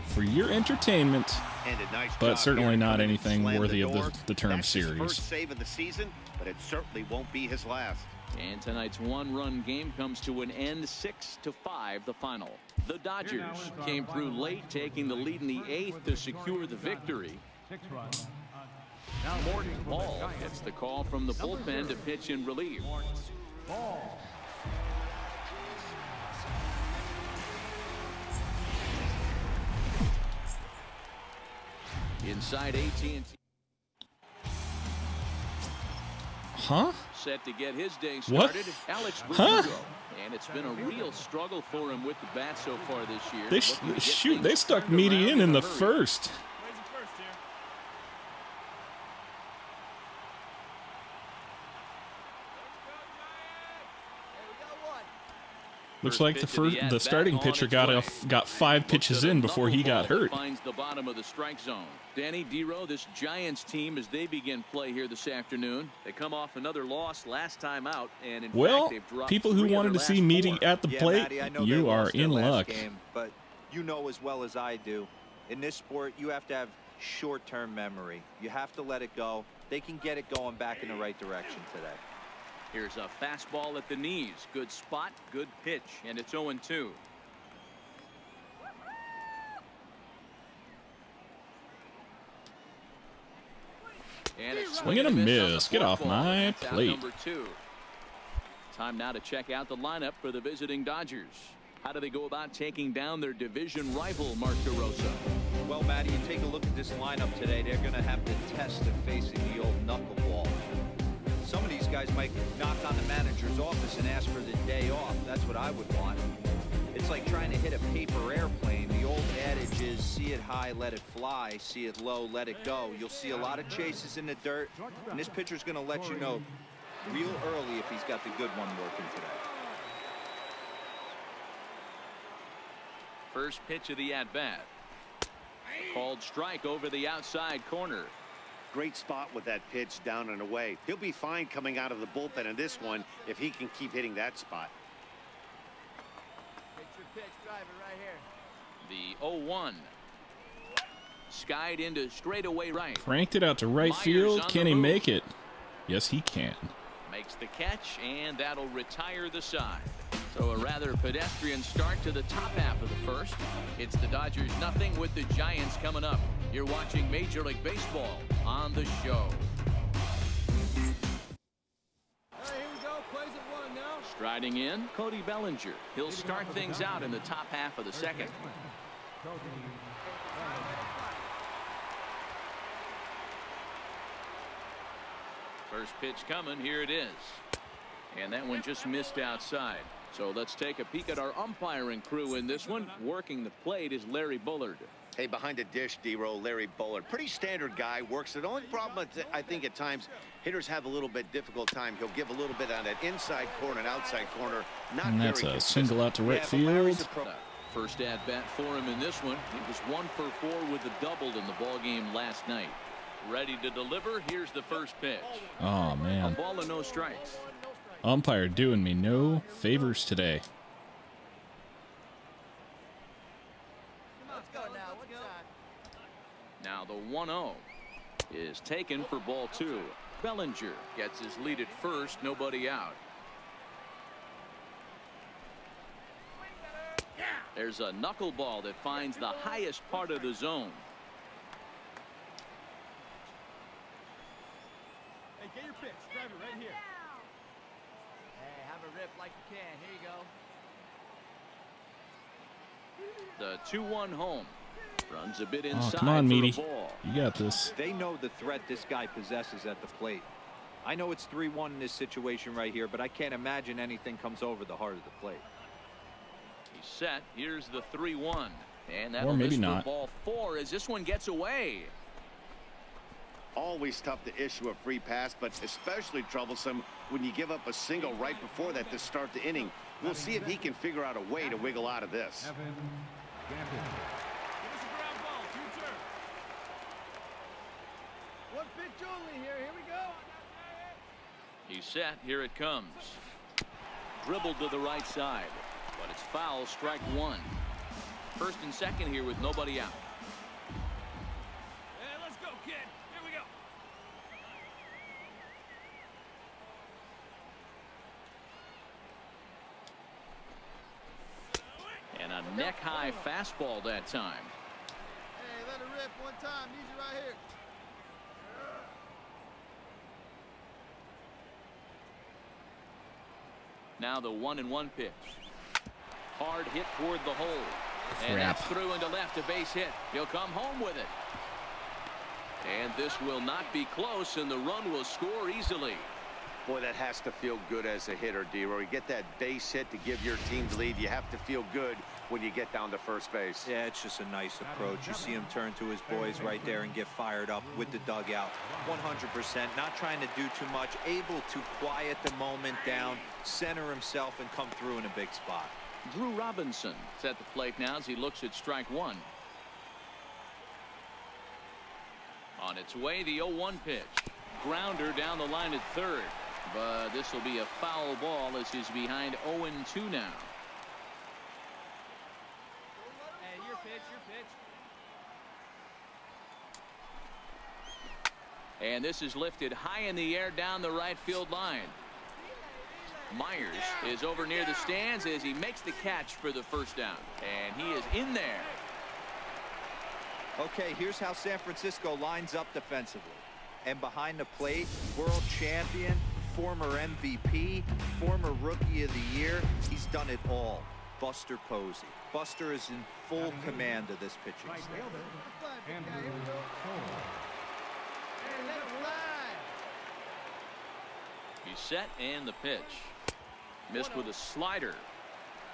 for your entertainment, And a nice but job certainly here to not come in and anything slam worthy of door. the term That's his series. first save of the season, but it certainly won't be his last. And tonight's 1-run game comes to an end, 6-5 the final. The Dodgers came through late, taking the lead in the 8th to secure the victory. 6 runs. Morton Ball gets the call from the bullpen to pitch in relief. Ball. Inside AT&T. Huh? Set to get his day What? started. Alex Huh? Verdugo. And it's been a real struggle for him with the bat so far this year. They Looking to get shoot. things They stuck turned Meaty around in a the hurry. first. Looks First like pitch of the at-bat starting on pitcher its got way. got 5 pitches in before he got hurt. Finds the bottom of the strike zone. Danny Dero, this Giants team, as they begin play here this afternoon, they come off another loss last time out, and in Well, fact, they've dropped people who 3 of wanted to their see last Meaty 4. at the Yeah, plate, Matty, I know they you are lost their in last luck. game, but you know as well as I do, in this sport, you have to have short-term memory. You have to let it go. They can get it going back in the right direction today. Here's a fastball at the knees. Good spot, good pitch, and it's 0-2. And a Swing and a on the miss. Get off fourth my ball. That's out plate. number 2. Time now to check out the lineup for the visiting Dodgers. How do they go about taking down their division rival, Mark DeRosa? Well, Matty, you take a look at this lineup today. They're going to have the test of facing the old knuckleball. Some of these guys might knock on the manager's office and ask for the day off. That's what I would want. It's like trying to hit a paper airplane. The old adage is see it high, let it fly. See it low, let it go. You'll see a lot of chases in the dirt, and this pitcher's going to let you know real early if he's got the good one working today. First pitch of the at-bat. Called strike over the outside corner. Great spot with that pitch down and away. He'll be fine coming out of the bullpen in this one if he can keep hitting that spot. Pitch your pitch, drive it right here. The 0-1. Skied into straightaway right. Cranked it out to right Myers field. on Can the he move. make it? Yes, he can. Makes the catch, and that'll retire the side. So a rather pedestrian start to the top half of the first. It's the Dodgers nothing with the Giants coming up. You're watching Major League Baseball on the show. Hey, here we go. Plays at 1 now. Striding in, Cody Bellinger. He'll start things out in the top half of the second. First pitch coming. Here it is. And that one just missed outside. So let's take a peek at our umpiring crew in this one. Working the plate is Larry Bullard. Hey, behind the dish, D-Row, Larry Bullard. Pretty standard guy, works it. The only problem, I think, at times, hitters have a little bit difficult time. He'll give a little bit on that inside corner and outside corner. Not And that's very a consistent. single out to right Yeah, but Larry's field. First at bat for him in this one. He was 1 for 4 with a double in the ball game last night. Ready to deliver. Here's the first pitch. Oh, man. A ball and no strikes. Umpire doing me no favors today. Let's go now. Let's go. Now the 1-0 is taken for ball 2. Bellinger gets his lead at first. Nobody out. There's a knuckleball that finds the highest part of the zone. Hey, get your pitch. Drive it right here. Hey, have a rip like you can. Here you go. The 2-1 home. Runs a bit inside. Oh, come on, for Meaty. a ball. You got this. They know the threat this guy possesses at the plate. I know it's 3-1 in this situation right here, but I can't imagine anything comes over the heart of the plate. He's set. Here's the 3-1. And Or that'll maybe miss for not. ball 4 as this one gets away. Always tough to issue a free pass, but especially troublesome when you give up a single right before that to start the inning. We'll see if he can figure out a way to wiggle out of this. Evan Gambit. Give us a ground ball. 2-turn. One pitch only here. Here we go. He's set. Here it comes. Dribbled to the right side, but it's foul. Strike 1. First and second here with nobody out. Hey, let's go, kid. Here we go. And a neck-high fastball that time. Hey, let it rip one time. Need you right here. Now the 1-1 pitch. Hard hit toward the hole. And Crap. that's through into left, a base hit. He'll come home with it. And this will not be close, and the run will score easily. Boy, that has to feel good as a hitter, D-Roy. You get that base hit to give your team the lead. You have to feel good when you get down to first base. Yeah, it's just a nice approach. You see him turn to his boys right there and get fired up with the dugout. 100%, not trying to do too much, able to quiet the moment down, center himself, and come through in a big spot. Drew Robinson is at the plate now as he looks at strike 1. On its way, the 0-1 pitch. Grounder down the line at third. But this will be a foul ball as he's behind 0-2 now. Hey, your pitch, your pitch. And this is lifted high in the air down the right field line. Myers is over near the stands as he makes the catch for the first down. And he is in there. Okay, here's how San Francisco lines up defensively. And behind the plate, world champion, former MVP, former Rookie of the Year, he's done it all. Buster Posey. Buster is in full command of this pitching staff. And Hey, let it fly. He's set and the pitch. Missed with a slider.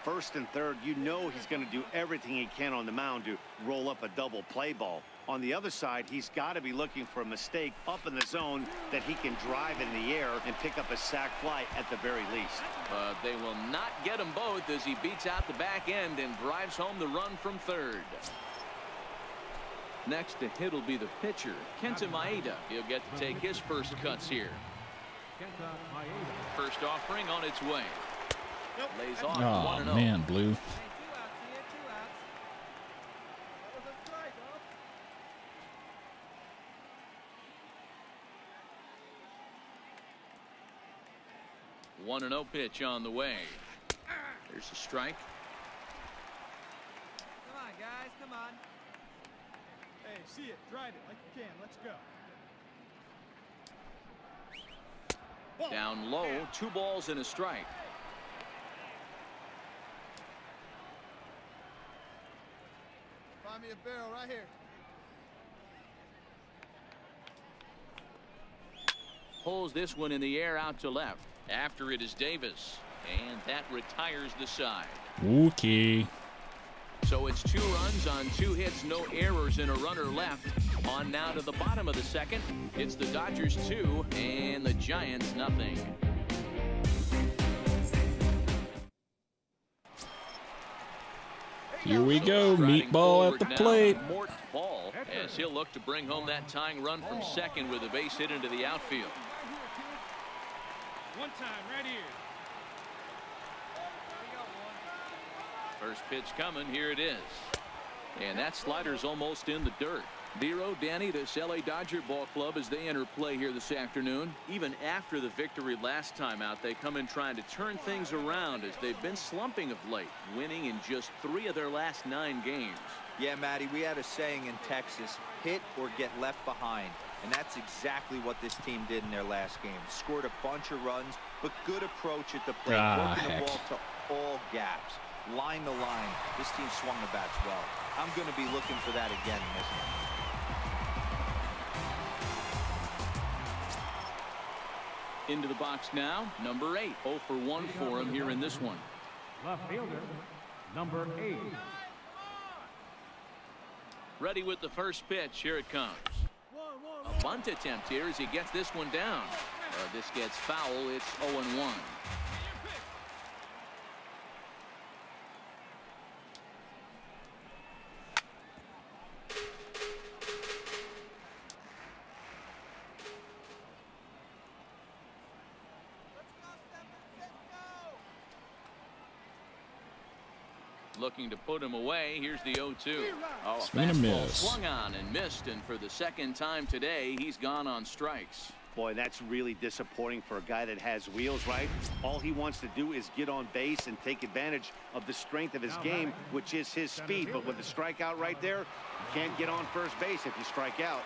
First and third, you know he's going to do everything he can on the mound to roll up a double play ball. On the other side, he's got to be looking for a mistake up in the zone that he can drive in the air and pick up a sac fly at the very least. But they will not get them both as he beats out the back end and drives home the run from third. Next to hit will be the pitcher, Kenta Maeda. He'll get to take his first cuts here. Kenta Maeda. First offering on its way. Lays off Oh, 1-0. man, Blue. Hey, 2 outs here, 2 outs. That was a strike, huh? 1-0 pitch on the way. There's a strike. Come on, guys, come on. Hey, see it. Drive it like you can. Let's go. Down low, 2 balls and a strike. Find me a barrel right here. Pulls this one in the air out to left. After it is Davis. And that retires the side. Okay. So it's 2 runs on 2 hits, no errors, and a runner left. On now to the bottom of the second. It's the Dodgers 2 and the Giants nothing. Hey, Here we go, Meet Baul at the plate. Mort Ball, as he'll look to bring home that tying run from second with a base hit into the outfield. One time, right here. First pitch coming, here it is. And that slider's almost in the dirt. Vero, Danny, this LA Dodger ball club as they enter play here this afternoon. Even after the victory last time out, they come in trying to turn things around as they've been slumping of late, winning in just 3 of their last 9 games. Yeah, Matty, we had a saying in Texas, hit or get left behind. And that's exactly what this team did in their last game. Scored a bunch of runs, but good approach at the plate, working the ball to all gaps. Line to line, this team swung the bats well. I'm going to be looking for that again in this one. Into the box now, number 8. 0 for 1 for him here in this one. Left fielder, number 8. Ready with the first pitch. Here it comes. A bunt attempt here as he gets this one down. This gets foul. It's 0-1. Looking to put him away. Here's the 0-2. Oh, a fastball swung on and missed, and for the second time today, he's gone on strikes. Boy, that's really disappointing for a guy that has wheels, right? All he wants to do is get on base and take advantage of the strength of his game, which is his speed. But with the strikeout right there, you can't get on first base if you strike out.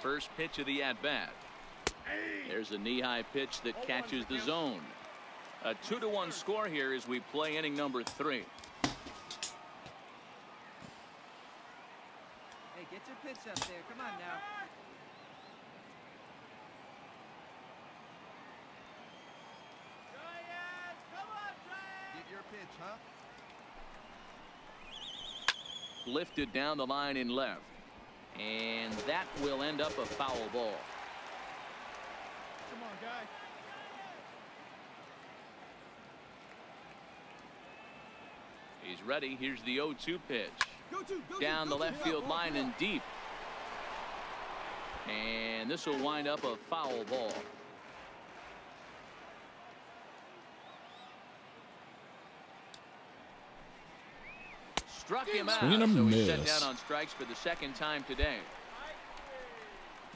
First pitch of the at-bat. There's a knee-high pitch that catches the zone. A 2-1 score here as we play inning number 3. Hey, get your pitch up there. Come on now. Giants, come on, Giants! Get your pitch, huh? Lifted down the line in left. And that will end up a foul ball. Come on, guy. He's ready. Here's the 0-2 pitch. Down the left field line and deep. And this will wind up a foul ball. Struck him out. So he's set down on strikes for the second time today.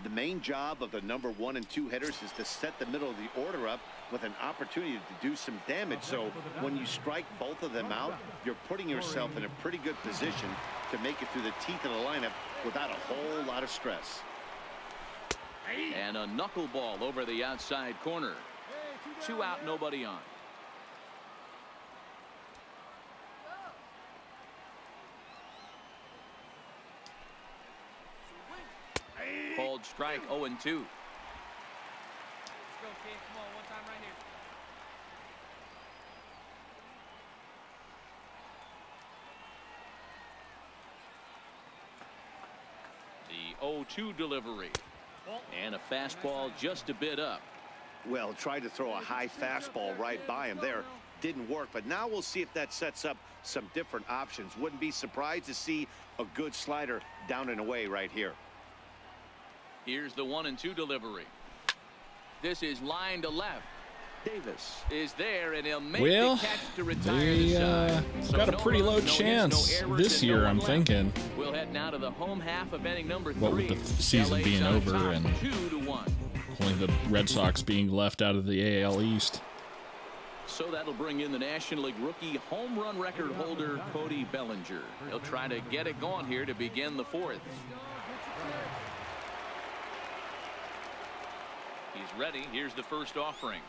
The main job of the number 1 and 2 hitters is to set the middle of the order up with an opportunity to do some damage. So when you strike both of them out, you're putting yourself in a pretty good position to make it through the teeth of the lineup without a whole lot of stress. And a knuckleball over the outside corner. 2 out, nobody on. Called strike. 0-2. Let's go, kid. Come on, one time right here. The 0-2 delivery. And a fastball just a bit up. Well, tried to throw a high fastball right by him there. Didn't work, but now we'll see if that sets up some different options. Wouldn't be surprised to see a good slider down and away right here. Here's the 1-2 delivery. This is line to left. Davis is there, and he'll make the catch to retire the side. So got a pretty low chance this year, I'm thinking. We'll head now to the home half of inning number 3. What with the season being over and 2-1. only the Red Sox being left out of the AL East. So that'll bring in the National League rookie home run record holder Cody Bellinger. He'll try to get it going here to begin the 4th. He's ready. Here's the first offering.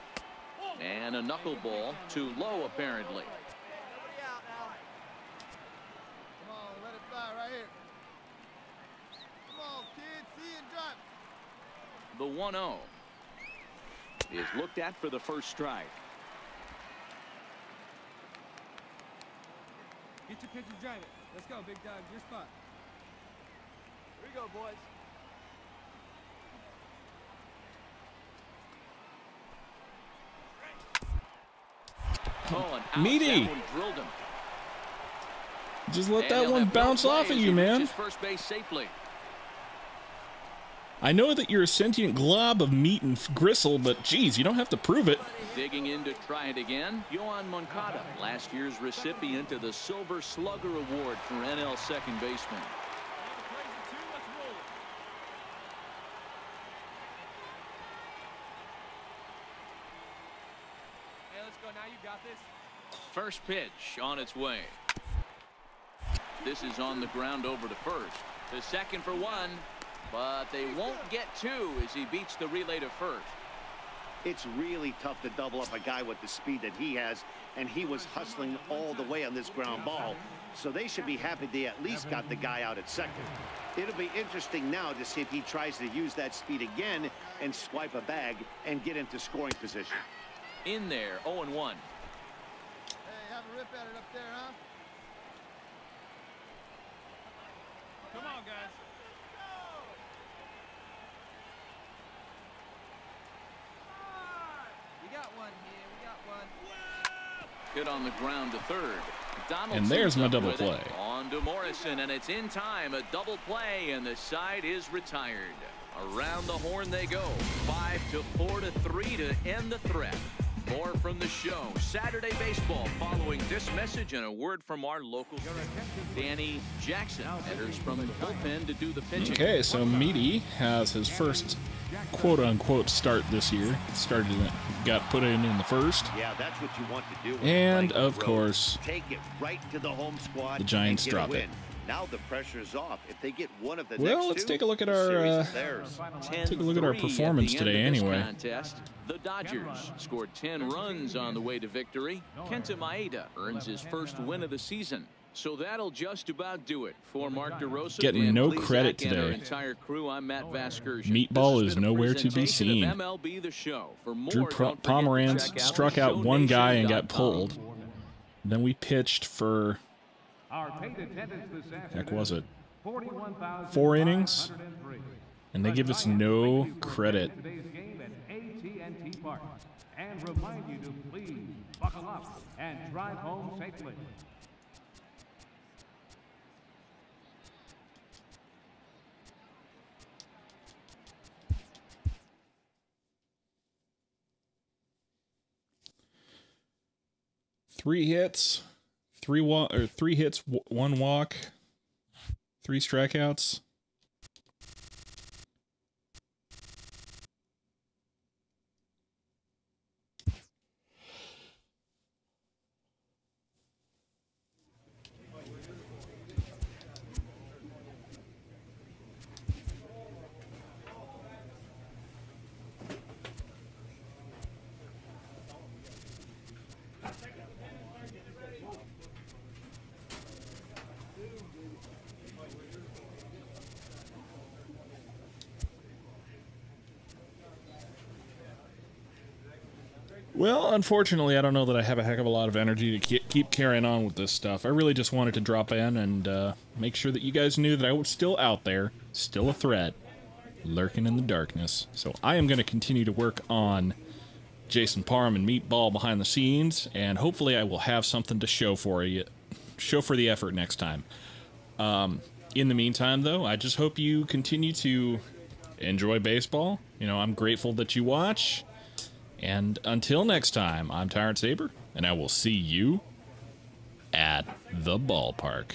And a knuckleball too low, apparently. Come on, let it fly right here. Come on, kid. See and drop. The 1-0 is looked at for the first strike. Get your pitch and drive it. Let's go, big dog. Your spot. Here we go, boys. Oh, Meaty. that one drilled him. Just let that one bounce off of you, man. First base safely. I know that you're a sentient glob of meat and gristle, but geez, you don't have to prove it. Digging in to try it again, Yohan Moncada, last year's recipient of the Silver Slugger Award for NL second baseman. Hey, let's go now. You got this. First pitch on its way. This is on the ground over to first. The second for one, but they won't get two as he beats the relay to first. It's really tough to double up a guy with the speed that he has, and he was hustling all the way on this ground ball, so they should be happy they at least got the guy out at second. It'll be interesting now to see if he tries to use that speed again and swipe a bag and get into scoring position. In there, 0-1. Hey, have a rip at it up there, huh? Come on, guys. We got one here. We got one. Hit on the ground to third. And there's my double play. On to Morrison, and it's in time. A double play, and the side is retired. Around the horn they go. 5-4 to 3 to end the threat. More from the show. Saturday baseball following this message and a word from our local. Danny Jackson enters from the bullpen to do the pitching. Okay, so Meaty has his first quote-unquote start this year. Got put in the first. Yeah, that's what you want to do. And of course, take it right to the home squad. The Giants drop it. Now the pressure's off. If they get one of the well, let's take a look at our performance today anyway. Contest, the Dodgers scored 10 runs on the way to victory. Kenta Maeda earns his first win of the season. So that'll just about do it for Mark DeRosa. Getting no credit and our today. entire crew, I'm Matt Vasgersian. Meet Baul is nowhere to be seen. MLB The Show. For more, Drew Pomeranz struck out one guy and got pulled. Then we pitched for, heck was it, 4 innings? And they give us no credit. And remind you to please buckle up and drive home safely. Three hits, 1 walk, 3 strikeouts. Well, unfortunately, I don't know that I have a heck of a lot of energy to keep carrying on with this stuff. I really just wanted to drop in and make sure that you guys knew that I was still out there, still a threat, lurking in the darkness. So I am going to continue to work on Jason Parham and Meet Baul behind the scenes, and hopefully I will have something to show for you, show for the effort next time. In the meantime, though, I just hope you continue to enjoy baseball. You know, I'm grateful that you watch. And until next time, I'm Tyrant Saber, and I will see you at the ballpark.